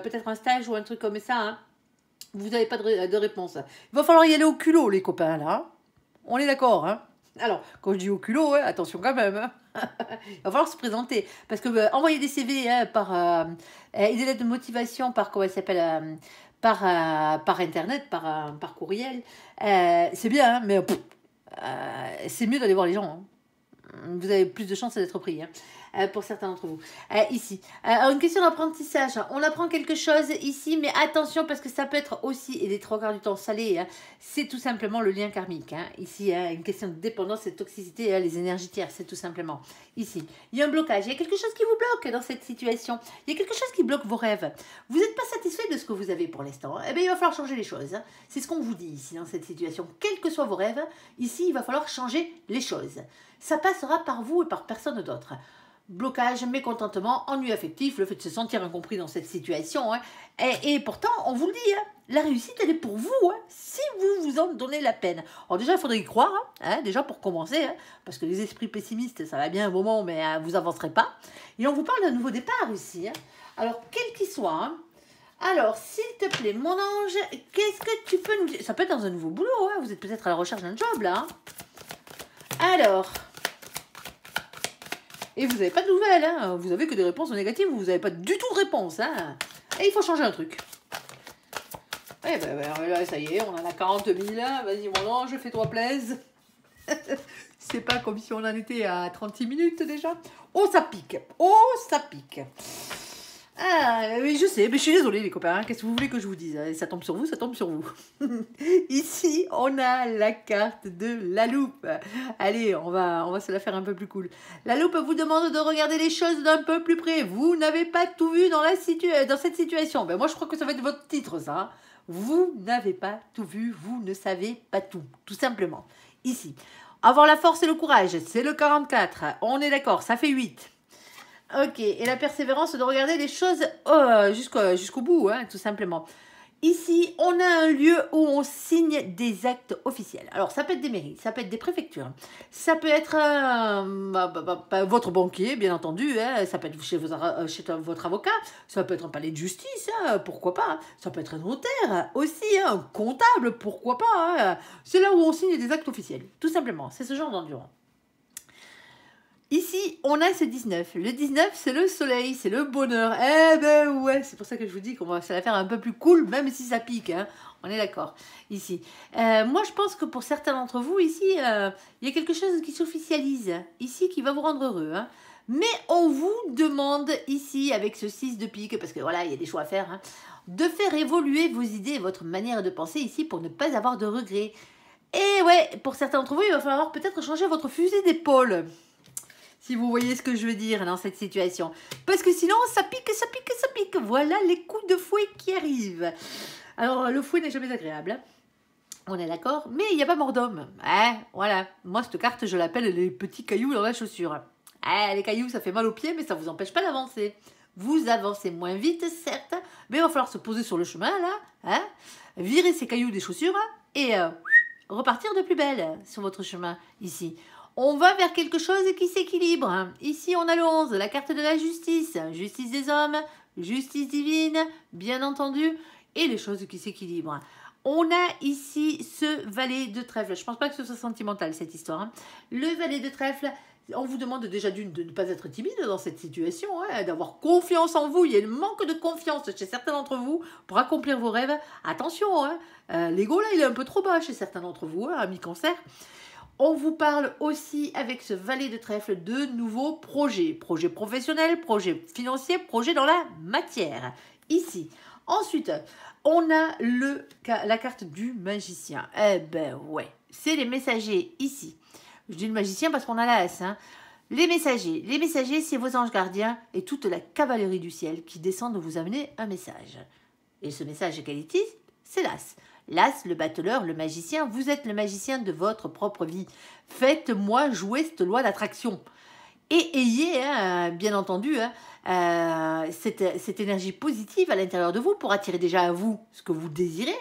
peut-être un stage ou un truc comme ça, vous n'avez pas de réponse. Il va falloir y aller au culot, les copains, là. On est d'accord, hein? Alors, quand je dis au culot, attention quand même. Il va falloir se présenter. Parce que envoyer des CV par et des lettres de motivation par, comment elle s'appelle, par Internet, par courriel, c'est bien, mais c'est mieux d'aller voir les gens. Hein. Vous avez plus de chances d'être pris. Pour certains d'entre vous. Ici. Alors, une question d'apprentissage. On apprend quelque chose ici, mais attention parce que ça peut être aussi, et les trois quarts du temps salé, c'est tout simplement le lien karmique. Ici, une question de dépendance et de toxicité, les énergies tierces, c'est tout simplement. Ici, il y a un blocage. Il y a quelque chose qui vous bloque dans cette situation. Il y a quelque chose qui bloque vos rêves. Vous n'êtes pas satisfait de ce que vous avez pour l'instant. Eh bien, il va falloir changer les choses. C'est ce qu'on vous dit ici, dans cette situation. Quels que soient vos rêves, ici, il va falloir changer les choses. Ça passera par vous et par personne d'autre. Blocage, mécontentement, ennui affectif, le fait de se sentir incompris dans cette situation. Et pourtant, on vous le dit, la réussite, elle est pour vous, si vous vous en donnez la peine. Alors déjà, il faudrait y croire, déjà pour commencer, parce que les esprits pessimistes, ça va bien un moment, mais vous n'avancerez pas. Et on vous parle d'un nouveau départ ici. Alors, quel qu'il soit, alors, s'il te plaît, mon ange, qu'est-ce que tu peux nous dire? Ça peut être dans un nouveau boulot, vous êtes peut-être à la recherche d'un job, là. Alors... Et vous n'avez pas de nouvelles, vous avez que des réponses négatives, vous n'avez pas du tout de réponse. Et il faut changer un truc. Et là, ça y est, on en a 40 000, vas-y mon ange, fais-toi plaisir. C'est pas comme si on en était à 36 minutes déjà. Oh, ça pique, ça pique. Oui, je sais, mais je suis désolée les copains, qu'est-ce que vous voulez que je vous dise? Ça tombe sur vous, ça tombe sur vous. Ici, on a la carte de la loupe. Allez, on va se la faire un peu plus cool. La loupe vous demande de regarder les choses d'un peu plus près. Vous n'avez pas tout vu dans cette situation. Ben, moi, je crois que ça va être votre titre, ça. Vous n'avez pas tout vu, vous ne savez pas tout simplement. Ici, avoir la force et le courage, c'est le 44. On est d'accord, ça fait 8. Ok, et la persévérance de regarder les choses jusqu'au bout, tout simplement. Ici, on a un lieu où on signe des actes officiels. Alors, ça peut être des mairies, ça peut être des préfectures, ça peut être votre banquier, bien entendu, ça peut être chez votre avocat, ça peut être un palais de justice, pourquoi pas, ça peut être un notaire aussi, un comptable, pourquoi pas. C'est là où on signe des actes officiels, tout simplement, c'est ce genre d'endurance. Ici, on a ce 19. Le 19, c'est le soleil, c'est le bonheur. Eh ben ouais, c'est pour ça que je vous dis qu'on va la faire un peu plus cool, même si ça pique. On est d'accord. Ici. Moi, je pense que pour certains d'entre vous, ici, il y a quelque chose qui s'officialise. Ici, qui va vous rendre heureux. Mais on vous demande ici, avec ce 6 de pique, parce que voilà, il y a des choix à faire, de faire évoluer vos idées et votre manière de penser ici pour ne pas avoir de regrets. Et ouais, pour certains d'entre vous, il va falloir peut-être changer votre fusil d'épaule. Si vous voyez ce que je veux dire dans cette situation. Parce que sinon, ça pique, ça pique, ça pique. Voilà les coups de fouet qui arrivent. Alors, le fouet n'est jamais agréable. On est d'accord? Mais il n'y a pas mort d'homme. Voilà. Moi, cette carte, je l'appelle les petits cailloux dans la chaussure. Les cailloux, ça fait mal aux pieds, mais ça ne vous empêche pas d'avancer. Vous avancez moins vite, certes, mais il va falloir se poser sur le chemin, là. Virer ces cailloux des chaussures et repartir de plus belle sur votre chemin, ici. On va vers quelque chose qui s'équilibre. Ici, on a le 11, la carte de la justice. Justice des hommes, justice divine, bien entendu, et les choses qui s'équilibrent. On a ici ce valet de trèfle. Je ne pense pas que ce soit sentimental, cette histoire. Le valet de trèfle, On vous demande déjà d'une de ne pas être timide dans cette situation, hein, d'avoir confiance en vous. Il y a un manque de confiance chez certains d'entre vous pour accomplir vos rêves. Attention, hein, l'ego là, il est un peu trop bas chez certains d'entre vous, hein, amis cancer. On vous parle aussi avec ce valet de trèfle de nouveaux projets. Projets professionnels, projets financiers, projets dans la matière. Ici. Ensuite, on a la carte du magicien. Eh ben ouais, c'est les messagers ici. Je dis le magicien parce qu'on a la S. Hein. Les messagers, c'est vos anges gardiens et toute la cavalerie du ciel qui descendent vous amener un message. Et ce message, quel est-il? C'est l'As. L'As, le battleur, le magicien, vous êtes le magicien de votre propre vie. Faites-moi jouer cette loi d'attraction. Et ayez, hein, bien entendu, hein, cette énergie positive à l'intérieur de vous pour attirer déjà à vous ce que vous désirez.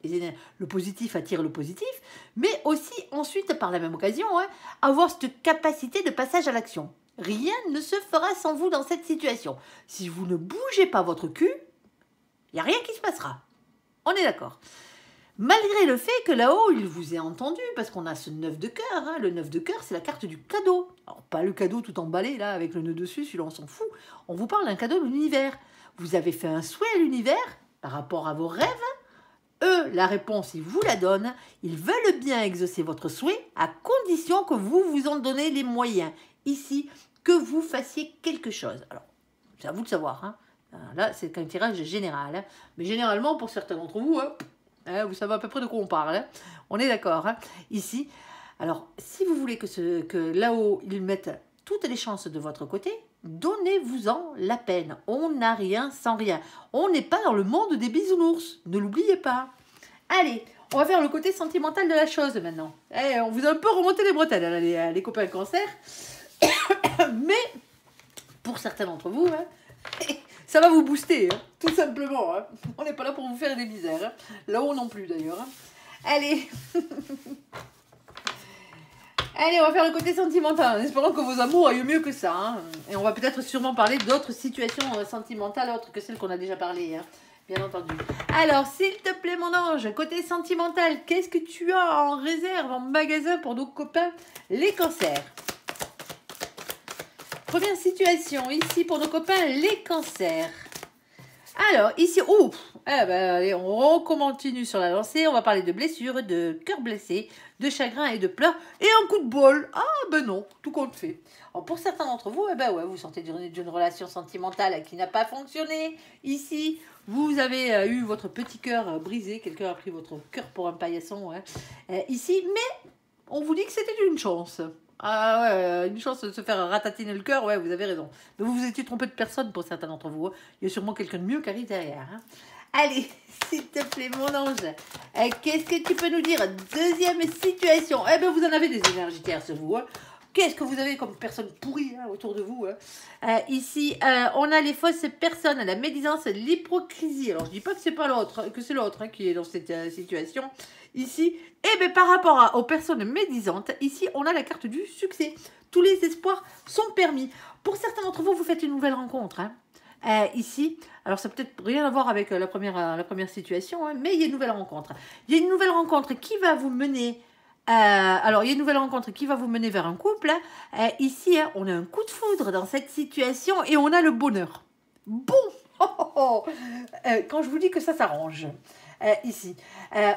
Le positif attire le positif, mais aussi ensuite, par la même occasion, hein, avoir cette capacité de passage à l'action. Rien ne se fera sans vous dans cette situation. Si vous ne bougez pas votre cul, il n'y a rien qui se passera. On est d'accord. Malgré le fait que là-haut, il vous ait entendu, parce qu'on a ce 9 de cœur. Hein, le 9 de cœur, c'est la carte du cadeau. Alors, pas le cadeau tout emballé, là, avec le nœud dessus, celui-là, on s'en fout. On vous parle d'un cadeau de l'univers. Vous avez fait un souhait à l'univers par rapport à vos rêves. Eux, la réponse, ils vous la donnent. Ils veulent bien exaucer votre souhait à condition que vous vous en donnez les moyens. Ici, que vous fassiez quelque chose. Alors, c'est à vous de savoir. Hein. Là, c'est un tirage général. Hein. Mais généralement, pour certains d'entre vous, vous savez à peu près de quoi on parle. Hein. On est d'accord. Hein. Ici, alors, si vous voulez que là-haut, ils mettent toutes les chances de votre côté, donnez-vous-en la peine. On n'a rien sans rien. On n'est pas dans le monde des bisounours. Ne l'oubliez pas. Allez, on va faire le côté sentimental de la chose maintenant. On vous a un peu remonté les bretelles, hein, les copains cancer. Mais, pour certains d'entre vous, hein, ça va vous booster, hein, tout simplement. Hein. On n'est pas là pour vous faire des misères. Hein. Là-haut non plus, d'ailleurs. Hein. Allez. Allez, on va faire le côté sentimental, en espérant que vos amours aillent mieux que ça. Hein. Et on va peut-être sûrement parler d'autres situations sentimentales autres que celles qu'on a déjà parlé, hein, bien entendu. Alors, s'il te plaît, mon ange, côté sentimental, qu'est-ce que tu as en réserve, en magasin pour nos copains, les cancers? Première situation, ici, pour nos copains, les cancers. Alors, ici, allez, on continue sur la lancée. On va parler de blessures, de cœur blessé, de chagrin et de pleurs. Et un coup de bol. Ah, ben non, tout compte fait. Alors, pour certains d'entre vous, vous sortez d'une relation sentimentale qui n'a pas fonctionné. Ici, vous avez eu votre petit cœur brisé. Quelqu'un a pris votre cœur pour un paillasson. Hein. Ici, mais on vous dit que c'était une chance. Ah ouais, une chance de se faire ratatiner le cœur, ouais, vous avez raison. Mais vous vous étiez trompé de personne pour certains d'entre vous. Hein. Il y a sûrement quelqu'un de mieux qui arrive derrière. Hein. Allez, s'il te plaît, mon ange, qu'est-ce que tu peux nous dire? Deuxième situation. Vous en avez des énergies tierces, vous. Hein. Qu'est-ce que vous avez comme personne pourrie autour de vous ici, on a les fausses personnes, la médisance, l'hypocrisie. Alors, je dis pas que c'est pas l'autre, que c'est l'autre qui est dans cette situation. Ici, par rapport aux personnes médisantes, ici, on a la carte du succès. Tous les espoirs sont permis. Pour certains d'entre vous, vous faites une nouvelle rencontre. Hein. Ici, alors ça n'a peut-être rien à voir avec la première situation, hein, mais il y a une nouvelle rencontre. Il y a une nouvelle rencontre qui va vous mener... il y a une nouvelle rencontre qui va vous mener vers un couple. Hein. Ici, hein, on a un coup de foudre dans cette situation et on a le bonheur. Bon, quand je vous dis que ça s'arrange. Ici,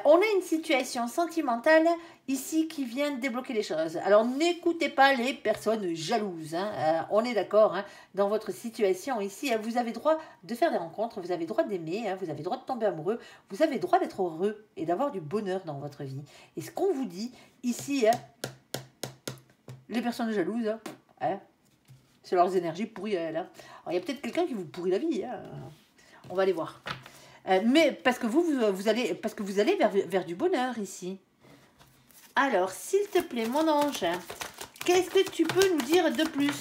on a une situation sentimentale ici qui vient de débloquer les choses. Alors, n'écoutez pas les personnes jalouses. Hein. On est d'accord, hein, dans votre situation ici, hein, vous avez droit de faire des rencontres, vous avez droit d'aimer, hein, vous avez droit de tomber amoureux, vous avez droit d'être heureux et d'avoir du bonheur dans votre vie. Et ce qu'on vous dit ici, hein, les personnes jalouses, hein, c'est leurs énergies pourries à elles. Hein. Alors, il y a peut-être quelqu'un qui vous pourrit la vie. Hein. On va aller voir. Mais parce que vous allez vers du bonheur ici. Alors, s'il te plaît, mon ange, qu'est-ce que tu peux nous dire de plus?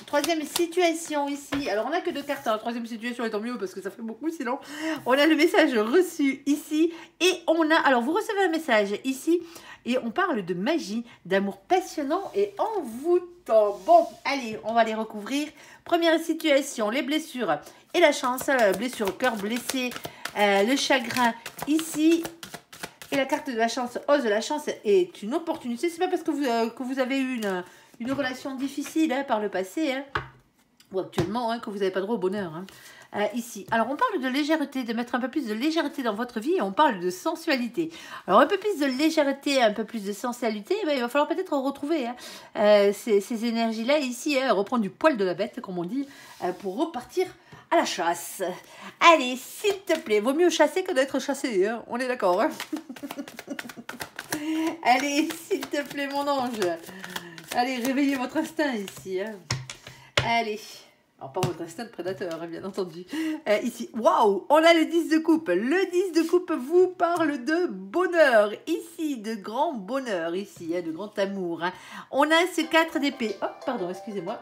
Troisième situation ici. Alors, on n'a que 2 cartes. La troisième situation étant mieux parce que ça fait beaucoup sinon. On a le message reçu ici. Et on a... Alors, vous recevez un message ici. Et on parle de magie, d'amour passionnant et envoûtant. Bon, allez, on va les recouvrir. Première situation, les blessures et la chance. Blessure, cœur blessé, le chagrin ici. Et la carte de la chance, os de la chance est une opportunité. C'est pas parce que vous avez eu une relation difficile par le passé, ou actuellement, que vous n'avez pas droit au bonheur. Ici. Alors, on parle de légèreté, de mettre un peu plus de légèreté dans votre vie et on parle de sensualité. Alors, un peu plus de légèreté, un peu plus de sensualité, il va falloir peut-être retrouver ces énergies-là ici, reprendre du poil de la bête, comme on dit, pour repartir à la chasse. Allez, s'il te plaît, vaut mieux chasser que d'être chassé, on est d'accord. Allez, s'il te plaît, mon ange. Allez, réveillez votre instinct ici. Allez. Alors, pas votre instinct de prédateur, bien entendu. Ici, waouh, on a le 10 de coupe. Le 10 de coupe vous parle de bonheur. Ici, de grand bonheur. Ici, de grand amour. On a ce 4 d'épée. Oh, pardon, excusez-moi.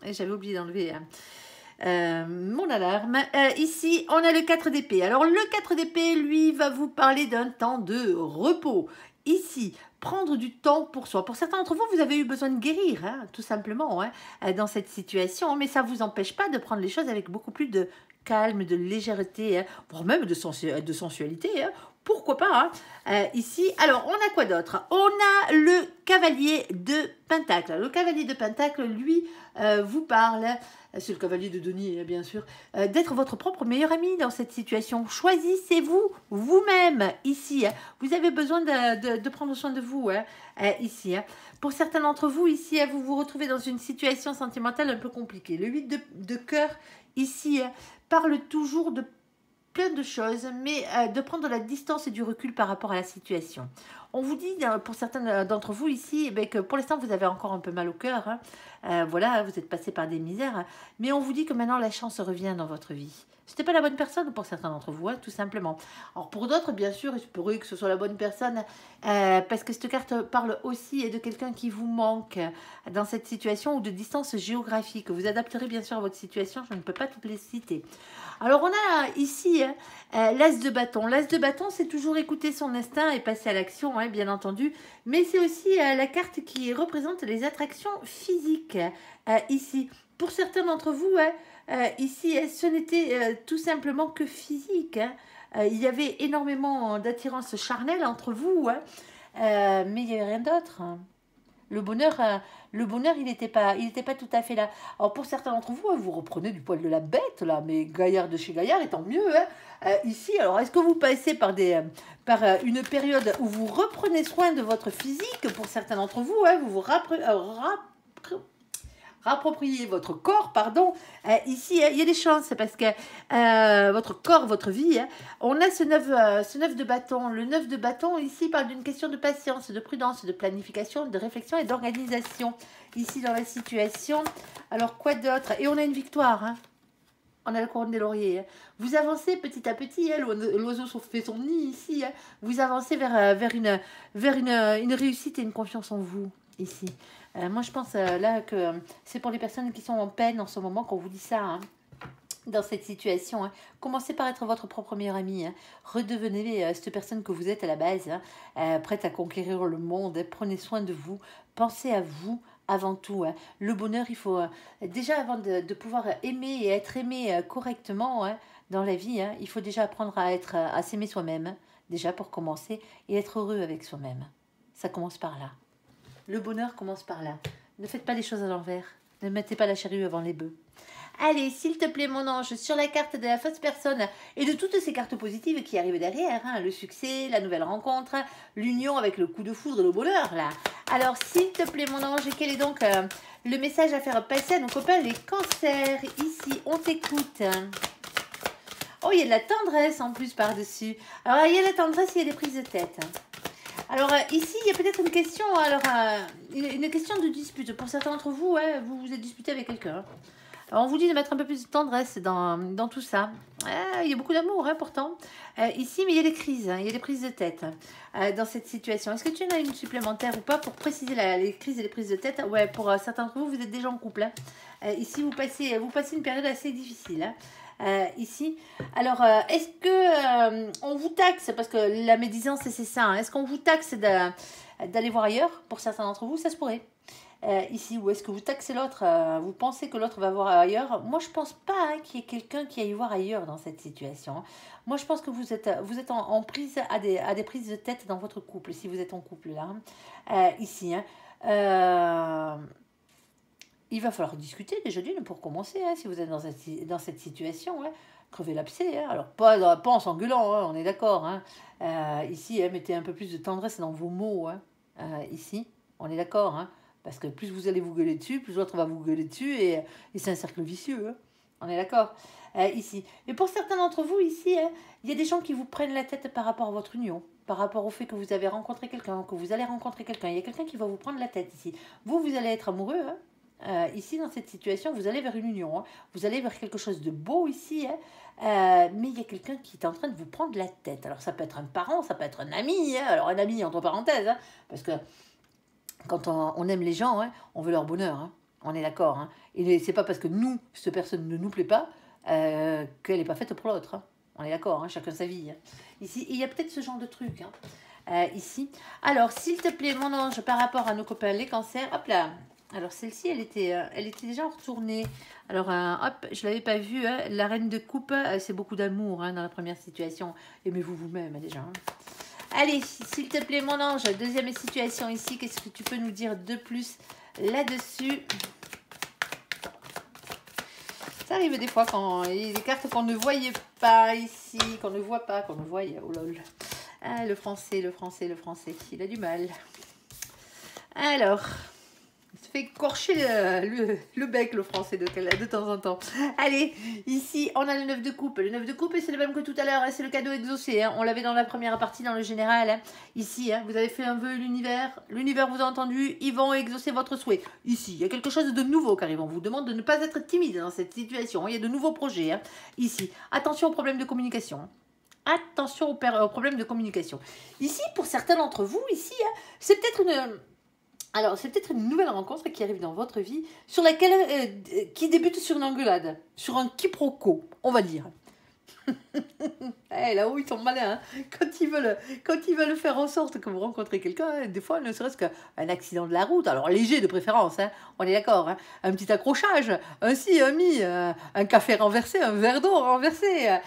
J'avais oublié d'enlever mon alarme. Ici, on a le 4 d'épée. Alors, le 4 d'épée, lui, va vous parler d'un temps de repos. Ici, prendre du temps pour soi. Pour certains d'entre vous, vous avez eu besoin de guérir, tout simplement, dans cette situation. Mais ça ne vous empêche pas de prendre les choses avec beaucoup plus de calme, de légèreté, voire même de sensualité. Pourquoi pas ici, alors, on a quoi d'autre? On a le cavalier de Pentacle. Le cavalier de Pentacle, lui, vous parle... C'est le cavalier de denier, bien sûr, d'être votre propre meilleur ami dans cette situation. Choisissez-vous vous-même ici. Vous avez besoin de prendre soin de vous ici. Pour certains d'entre vous, ici, vous vous retrouvez dans une situation sentimentale un peu compliquée. Le 8 de cœur, ici, parle toujours de plein de choses, mais de prendre de la distance et du recul par rapport à la situation. On vous dit, pour certains d'entre vous ici, que pour l'instant, vous avez encore un peu mal au cœur. Voilà, vous êtes passé par des misères. Mais on vous dit que maintenant, la chance revient dans votre vie. Ce n'était pas la bonne personne pour certains d'entre vous, tout simplement. Alors, pour d'autres, bien sûr, il se pourrait que ce soit la bonne personne, parce que cette carte parle aussi de quelqu'un qui vous manque dans cette situation ou de distance géographique. Vous adapterez bien sûr à votre situation, je ne peux pas toutes les citer. Alors, on a ici l'as de bâton. L'as de bâton, c'est toujours écouter son instinct et passer à l'action, bien entendu. Mais c'est aussi la carte qui représente les attractions physiques ici. Pour certains d'entre vous, ici, ce n'était tout simplement que physique. Il y avait énormément d'attirance charnelle entre vous, mais il n'y avait rien d'autre. Le bonheur, il n'était pas tout à fait là. Alors pour certains d'entre vous, vous reprenez du poil de la bête, là, mais Gaillard de chez Gaillard, et tant mieux. Ici, alors est-ce que vous passez par une période où vous reprenez soin de votre physique? Pour certains d'entre vous, vous vous rapproprier votre corps, pardon. Ici, il y a des chances parce que votre corps, votre vie, on a ce 9 de bâton. Le 9 de bâton, ici, parle d'une question de patience, de prudence, de planification, de réflexion et d'organisation. Ici, dans la situation. Alors, quoi d'autre? Et on a une victoire, On a la couronne des lauriers. Vous avancez petit à petit, l'oiseau fait son nid ici. Vous avancez vers une réussite et une confiance en vous, ici. Moi, je pense là que c'est pour les personnes qui sont en peine en ce moment qu'on vous dit ça, dans cette situation. Commencez par être votre propre meilleur ami. Redevenez cette personne que vous êtes à la base, prête à conquérir le monde. Prenez soin de vous. Pensez à vous avant tout. Le bonheur, il faut déjà, avant de pouvoir aimer et être aimé correctement dans la vie, il faut déjà apprendre à s'aimer soi-même, déjà pour commencer, et être heureux avec soi-même. Ça commence par là. Le bonheur commence par là. Ne faites pas les choses à l'envers. Ne mettez pas la charrue avant les bœufs. Allez, s'il te plaît, mon ange, sur la carte de la fausse personne et de toutes ces cartes positives qui arrivent derrière, le succès, la nouvelle rencontre, l'union avec le coup de foudre, le bonheur, là. Alors, s'il te plaît, mon ange, quel est donc le message à faire passer à nos copains les cancers? Ici, on t'écoute. Oh, il y a de la tendresse en plus par-dessus. Alors, il y a de la tendresse, il y a des prises de tête. Alors, ici, il y a peut-être une question, une question de dispute. Pour certains d'entre vous, vous vous êtes disputé avec quelqu'un. Alors, on vous dit de mettre un peu plus de tendresse dans tout ça. Il y a beaucoup d'amour, pourtant. Ici, mais il y a des crises, il y a des prises de tête dans cette situation. Est-ce que tu en as une supplémentaire ou pas pour préciser les crises et les prises de tête? Ouais, pour certains d'entre vous, vous êtes déjà en couple. Ici, vous passez une période assez difficile. Ici. Alors, est-ce que on vous taxe, parce que la médisance, c'est ça, est-ce qu'on vous taxe d'aller voir ailleurs? Pour certains d'entre vous, ça se pourrait. Ici, ou est-ce que vous taxez l'autre? Vous pensez que l'autre va voir ailleurs? Moi, je pense pas qu'il y ait quelqu'un qui aille voir ailleurs dans cette situation. Moi, je pense que vous êtes en prise à des prises de tête dans votre couple, si vous êtes en couple là. Ici, il va falloir discuter déjà d'une pour commencer, hein, si vous êtes dans cette situation. Hein. Crevez l'abcès, hein. Alors pas en s'engueulant, hein, on est d'accord. Hein. Ici, hein, mettez un peu plus de tendresse dans vos mots. Hein. Ici, on est d'accord. Hein. Parce que plus vous allez vous gueuler dessus, plus l'autre va vous gueuler dessus et c'est un cercle vicieux. Hein. On est d'accord. Ici. Et pour certains d'entre vous, ici, hein, il y a des gens qui vous prennent la tête par rapport à votre union, par rapport au fait que vous avez rencontré quelqu'un, que vous allez rencontrer quelqu'un. Il y a quelqu'un qui va vous prendre la tête ici. Vous allez être amoureux. Hein. Ici, dans cette situation, vous allez vers une union. Hein. Vous allez vers quelque chose de beau ici. Hein. Mais il y a quelqu'un qui est en train de vous prendre la tête. Alors, ça peut être un parent, ça peut être un ami. Hein. Alors, un ami, entre parenthèses. Hein, parce que quand on aime les gens, hein, on veut leur bonheur. Hein. On est d'accord. Hein. Et c'est pas parce que cette personne ne nous plaît pas, qu'elle n'est pas faite pour l'autre. Hein. On est d'accord, hein, chacun sa vie. Hein. Ici, il y a peut-être ce genre de truc. Hein. Ici. Alors, s'il te plaît, mon ange, par rapport à nos copains les cancers, hop là. Alors, celle-ci, elle était déjà retournée. Alors, hop, je ne l'avais pas vue. Hein. La reine de coupe, c'est beaucoup d'amour hein, dans la première situation. Aimez-vous vous-même, déjà. Hein. Allez, s'il te plaît, mon ange, deuxième situation ici. Qu'est-ce que tu peux nous dire de plus là-dessus? Ça arrive des fois quand il y a des cartes qu'on ne voyait pas ici, qu'on ne voit pas, qu'on ne voyait. Oh lol. Ah, le français, il a du mal. Alors, il se fait écorcher le bec, le français, de temps en temps. Allez, ici, on a le 9 de coupe. Le 9 de coupe, c'est le même que tout à l'heure, hein, c'est le cadeau exaucé. Hein. On l'avait dans la première partie, dans le général. Hein. Ici, hein, vous avez fait un vœu, l'univers vous a entendu, ils vont exaucer votre souhait. Ici, il y a quelque chose de nouveau qui arrive. On vous demande de ne pas être timide dans cette situation. Il y a de nouveaux projets. Hein. Ici, attention aux problèmes de communication. Attention aux problèmes de communication. Ici, pour certains d'entre vous, ici, hein, c'est peut-être une nouvelle rencontre qui arrive dans votre vie, sur laquelle, qui débute sur une engueulade, sur un quiproquo, on va dire. Là-haut, ils sont malins. Hein. Quand ils veulent faire en sorte que vous rencontrez quelqu'un, hein, des fois, ne serait-ce qu'un accident de la route, alors léger de préférence, hein, on est d'accord, hein, un petit accrochage, un ci, un mi, un café renversé, un verre d'eau renversé,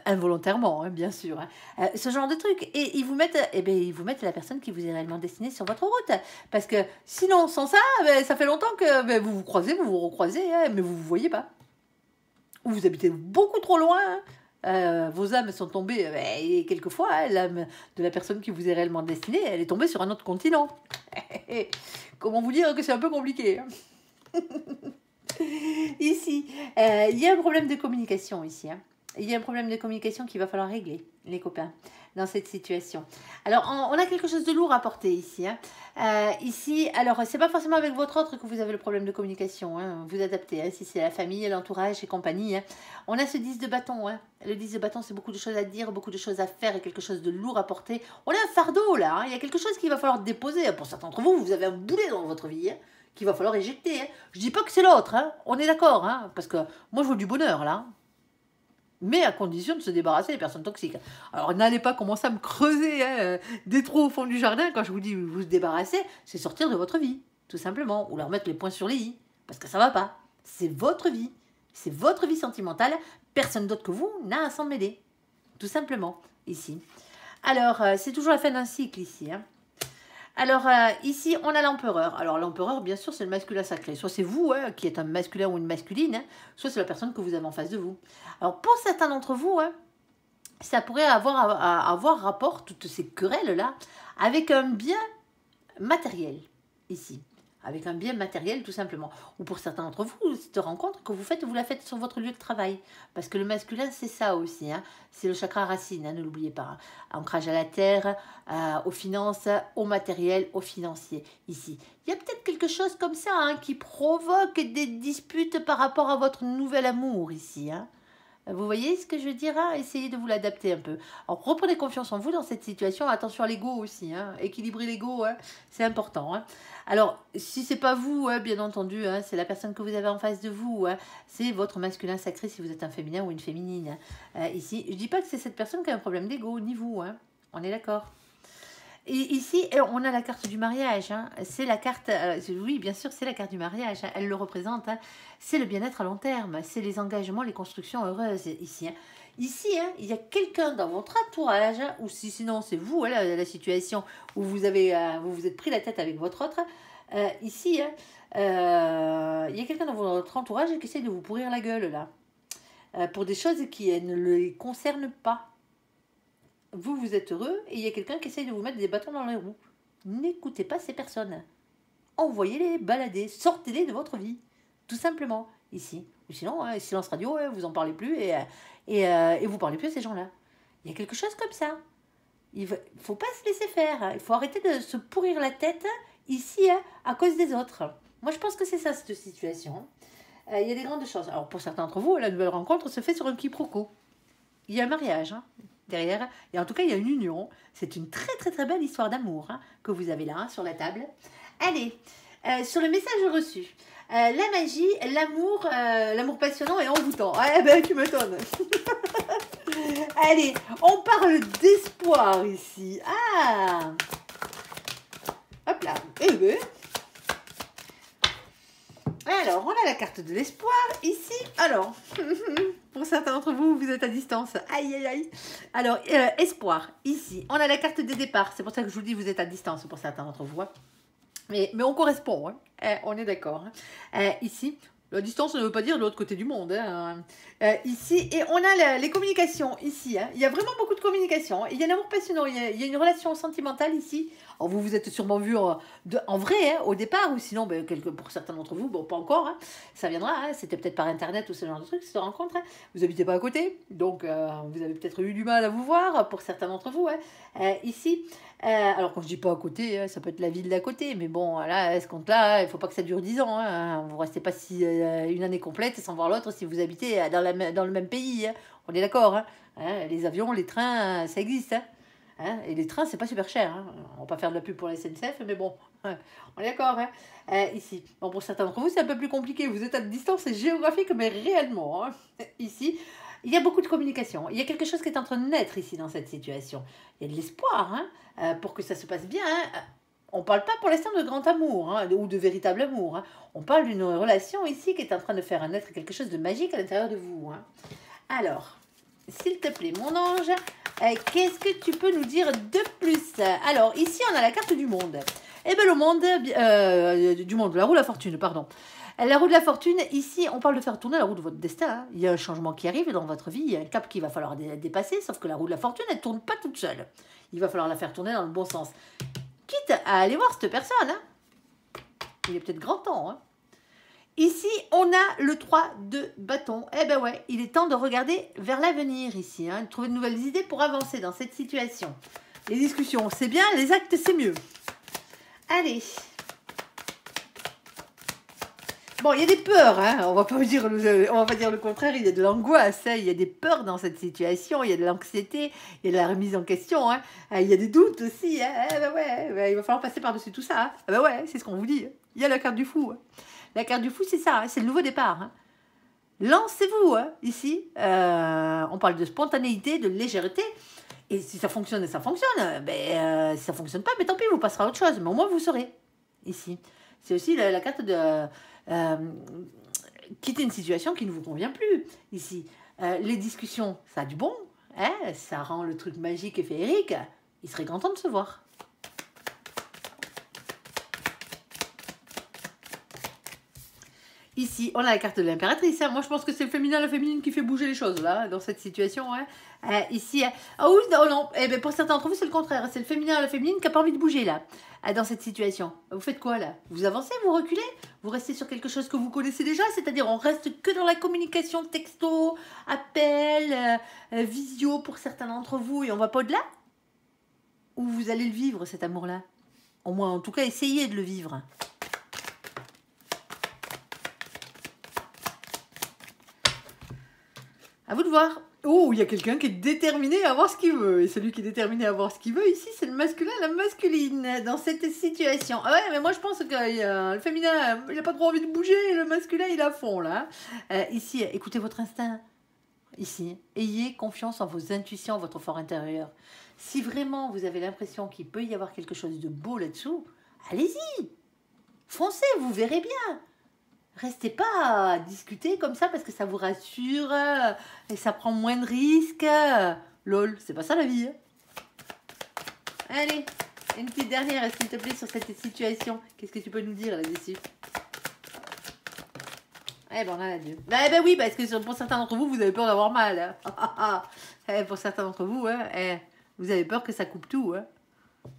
involontairement, hein, bien sûr. Hein. Ce genre de truc. Et ils vous mettent la personne qui vous est réellement destinée sur votre route. Parce que sinon, sans ça, ça fait longtemps que vous vous croisez, vous vous recroisez, hein, mais vous ne vous voyez pas. Ou vous habitez beaucoup trop loin. Hein. Vos âmes sont tombées, et quelquefois, hein, l'âme de la personne qui vous est réellement destinée, elle est tombée sur un autre continent. Comment vous dire que c'est un peu compliqué. Hein. Ici, il y a un problème de communication ici. Hein. Il y a un problème de communication qu'il va falloir régler, les copains, dans cette situation. Alors, on a quelque chose de lourd à porter ici. Hein. Ici, alors, c'est pas forcément avec votre autre que vous avez le problème de communication. Hein. Vous adaptez, hein, si c'est la famille, l'entourage et compagnie. Hein. On a ce 10 de bâton. Hein. Le 10 de bâton, c'est beaucoup de choses à dire, beaucoup de choses à faire et quelque chose de lourd à porter. On a un fardeau, là. Hein. Il y a quelque chose qu'il va falloir déposer. Pour certains d'entre vous, vous avez un boulet dans votre vie. Hein, qu'il va falloir éjecter. Hein. Je dis pas que c'est l'autre. Hein. On est d'accord. Hein, parce que moi, je veux du bonheur, là. Mais à condition de se débarrasser des personnes toxiques. Alors, n'allez pas commencer à me creuser hein, des trous au fond du jardin. Quand je vous dis vous débarrasser, c'est sortir de votre vie, tout simplement. Ou leur mettre les points sur les i. Parce que ça va pas. C'est votre vie. C'est votre vie sentimentale. Personne d'autre que vous n'a à s'en mêler. Tout simplement, ici. Alors, c'est toujours la fin d'un cycle, ici. Hein. Alors, ici, on a l'empereur. Alors, l'empereur, bien sûr, c'est le masculin sacré. Soit c'est vous, hein, qui êtes un masculin ou une masculine, hein, soit c'est la personne que vous avez en face de vous. Alors, pour certains d'entre vous, hein, ça pourrait avoir rapport, toutes ces querelles-là, avec un bien matériel, ici. Avec un bien matériel, tout simplement. Ou pour certains d'entre vous, cette rencontre que vous la faites sur votre lieu de travail. Parce que le masculin, c'est ça aussi. Hein. C'est le chakra racine, hein, ne l'oubliez pas. Hein. Ancrage à la terre, aux finances, au matériel, au financier, ici. Il y a peut-être quelque chose comme ça hein, qui provoque des disputes par rapport à votre nouvel amour, ici. Hein. Vous voyez ce que je veux dire hein. Essayez de vous l'adapter un peu. Alors, reprenez confiance en vous dans cette situation. Attention à l'ego aussi. Hein. Équilibrer l'ego, hein. C'est important. Hein. Alors, si c'est pas vous, hein, bien entendu, hein, c'est la personne que vous avez en face de vous. Hein. C'est votre masculin sacré si vous êtes un féminin ou une féminine. Hein. Ici, je dis pas que c'est cette personne qui a un problème d'ego, ni vous. Hein. On est d'accord. Et ici, on a la carte du mariage. Hein. C'est la carte, oui, bien sûr, c'est la carte du mariage. Hein. Elle le représente. Hein. C'est le bien-être à long terme. C'est les engagements, les constructions heureuses ici. Hein. Ici, hein, il y a quelqu'un dans votre entourage, hein, ou si sinon c'est vous, hein, la situation où vous vous êtes pris la tête avec votre autre, Ici, hein, il y a quelqu'un dans votre entourage qui essaie de vous pourrir la gueule, là. Pour des choses qui ne les concernent pas. Vous, vous êtes heureux et il y a quelqu'un qui essaie de vous mettre des bâtons dans les roues. N'écoutez pas ces personnes. Envoyez-les balader, sortez-les de votre vie. Tout simplement, ici. Ou sinon, silence radio, vous en parlez plus et vous parlez plus à ces gens-là. Il y a quelque chose comme ça. Il ne faut pas se laisser faire. Il faut arrêter de se pourrir la tête ici à cause des autres. Moi, je pense que c'est ça, cette situation. Il y a des grandes choses. Alors, pour certains d'entre vous, la nouvelle rencontre se fait sur un quiproquo. Il y a un mariage derrière. Et en tout cas, il y a une union. C'est une très, très, très belle histoire d'amour que vous avez là, sur la table. Allez, sur le message reçu. La magie, l'amour passionnant et envoûtant. Eh ben, tu m'étonnes. Allez, on parle d'espoir ici. Ah, hop là. Eh ben. Alors, on a la carte de l'espoir ici. Alors, pour certains d'entre vous, vous êtes à distance. Aïe, aïe, aïe. Alors, espoir, ici. On a la carte de départ. C'est pour ça que je vous dis, vous êtes à distance pour certains d'entre vous. Mais on correspond. On est d'accord. Ici, la distance ne veut pas dire de l'autre côté du monde. Ici, et on a les communications ici. Il y a vraiment beaucoup de communication. Il y a un amour passionnant. Il y a une relation sentimentale ici. Alors vous vous êtes sûrement vu en vrai au départ, ou sinon pour certains d'entre vous, bon pas encore, ça viendra, c'était peut-être par internet ou ce genre de truc, cette rencontre, vous n'habitez pas à côté, donc vous avez peut-être eu du mal à vous voir, pour certains d'entre vous, ici, alors quand je dis pas à côté, ça peut être la ville d'à côté, mais bon, là, à ce compte-là, il ne faut pas que ça dure 10 ans, vous ne restez pas une année complète sans voir l'autre si vous habitez dans le même pays, on est d'accord, les avions, les trains, ça existe, et les trains, c'est pas super cher. On va pas faire de la pub pour la SNCF, mais bon, on est d'accord. Ici, bon, pour certains d'entre vous, c'est un peu plus compliqué. Vous êtes à distance géographique, mais réellement. Ici, il y a beaucoup de communication. Il y a quelque chose qui est en train de naître ici dans cette situation. Il y a de l'espoir pour que ça se passe bien. On ne parle pas pour l'instant de grand amour ou de véritable amour. On parle d'une relation ici qui est en train de faire naître quelque chose de magique à l'intérieur de vous. Alors, s'il te plaît, mon ange, qu'est-ce que tu peux nous dire de plus? Alors, ici, on a la carte du monde. Eh bien, le monde, du monde, la roue de la fortune, pardon. La roue de la fortune, ici, on parle de faire tourner la roue de votre destin. Il y a un changement qui arrive dans votre vie, il y a un cap qu'il va falloir dépasser, sauf que la roue de la fortune, elle ne tourne pas toute seule. Il va falloir la faire tourner dans le bon sens. Quitte à aller voir cette personne. Il est peut-être grand temps. Ici, on a le 3 de bâton. Eh ben ouais, il est temps de regarder vers l'avenir ici, de trouver de nouvelles idées pour avancer dans cette situation. Les discussions, c'est bien, les actes, c'est mieux. Allez. Bon, il y a des peurs, on va pas dire le contraire, il y a de l'angoisse, il y a des peurs dans cette situation, il y a de l'anxiété, il y a de la remise en question, il y a des doutes aussi, il va falloir passer par-dessus tout ça. C'est ce qu'on vous dit, il y a la carte du fou. La carte du fou, c'est ça, c'est le nouveau départ. Lancez-vous, ici. On parle de spontanéité, de légèreté. Et si ça fonctionne, ça fonctionne. Si ça ne fonctionne pas, mais tant pis, vous passerez à autre chose. Mais au moins, vous saurez, ici. C'est aussi la carte de quitter une situation qui ne vous convient plus, ici. Les discussions, ça a du bon. Ça rend le truc magique et féerique. Il serait grand temps de se voir. Ici, on a la carte de l'impératrice. Moi, je pense que c'est le féminin et la féminine qui fait bouger les choses, là, dans cette situation. Ici, oh non, pour certains d'entre vous, c'est le contraire. C'est le féminin et la féminine qui n'a pas envie de bouger, là, dans cette situation. Vous faites quoi, là? Vous avancez, vous reculez? Vous restez sur quelque chose que vous connaissez déjà? C'est-à-dire, on reste que dans la communication texto, appel, visio pour certains d'entre vous, et on va pas au-delà? Ou vous allez le vivre, cet amour-là? Au moins, en tout cas, essayez de le vivre. À vous de voir. Oh, il y a quelqu'un qui est déterminé à avoir ce qu'il veut. Et celui qui est déterminé à avoir ce qu'il veut, ici, c'est le masculin et la masculine dans cette situation. Ah ouais, mais moi, je pense que le féminin, il n'a pas trop envie de bouger. Et le masculin, il est à fond, là. Ici, écoutez votre instinct. Ici, ayez confiance en vos intuitions, votre fort intérieur. Si vraiment vous avez l'impression qu'il peut y avoir quelque chose de beau là-dessous, allez-y. Foncez, vous verrez bien. Restez pas à discuter comme ça parce que ça vous rassure et ça prend moins de risques. Lol, c'est pas ça la vie. Allez, Une petite dernière, s'il te plaît, sur cette situation. Qu'est-ce que tu peux nous dire là-dessus? Eh ben, on en a deux. Ben oui, parce que pour certains d'entre vous, vous avez peur d'avoir mal. Hein. Pour certains d'entre vous, hein, vous avez peur que ça coupe tout. Hein.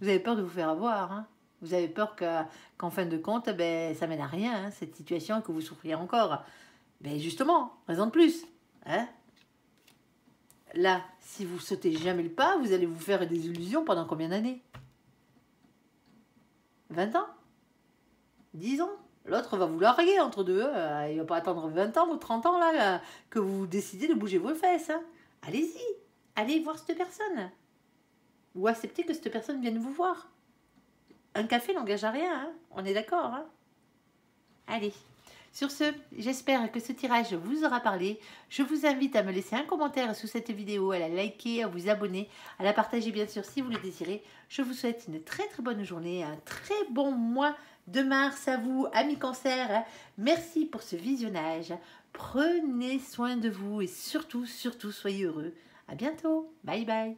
Vous avez peur de vous faire avoir. Hein. Vous avez peur qu'en fin de compte, ben, ça mène à rien, hein, cette situation, et que vous souffriez encore. Ben justement, raison de plus. Hein. Là, si vous sautez jamais le pas, vous allez vous faire des illusions pendant combien d'années? 20 ans? 10 ans? L'autre va vous larguer entre deux. Il ne va pas attendre 20 ans ou 30 ans là, que vous décidez de bouger vos fesses. Hein. Allez-y. Allez voir cette personne. Ou acceptez que cette personne vienne vous voir. Un café n'engage à rien. Hein. On est d'accord. Hein. Allez. Sur ce, j'espère que ce tirage vous aura parlé. Je vous invite à me laisser un commentaire sous cette vidéo, à la liker, à vous abonner, à la partager bien sûr si vous le désirez. Je vous souhaite une très très bonne journée, un très bon mois de mars à vous, amis Cancer. Merci pour ce visionnage. Prenez soin de vous et surtout, surtout, soyez heureux. À bientôt. Bye bye.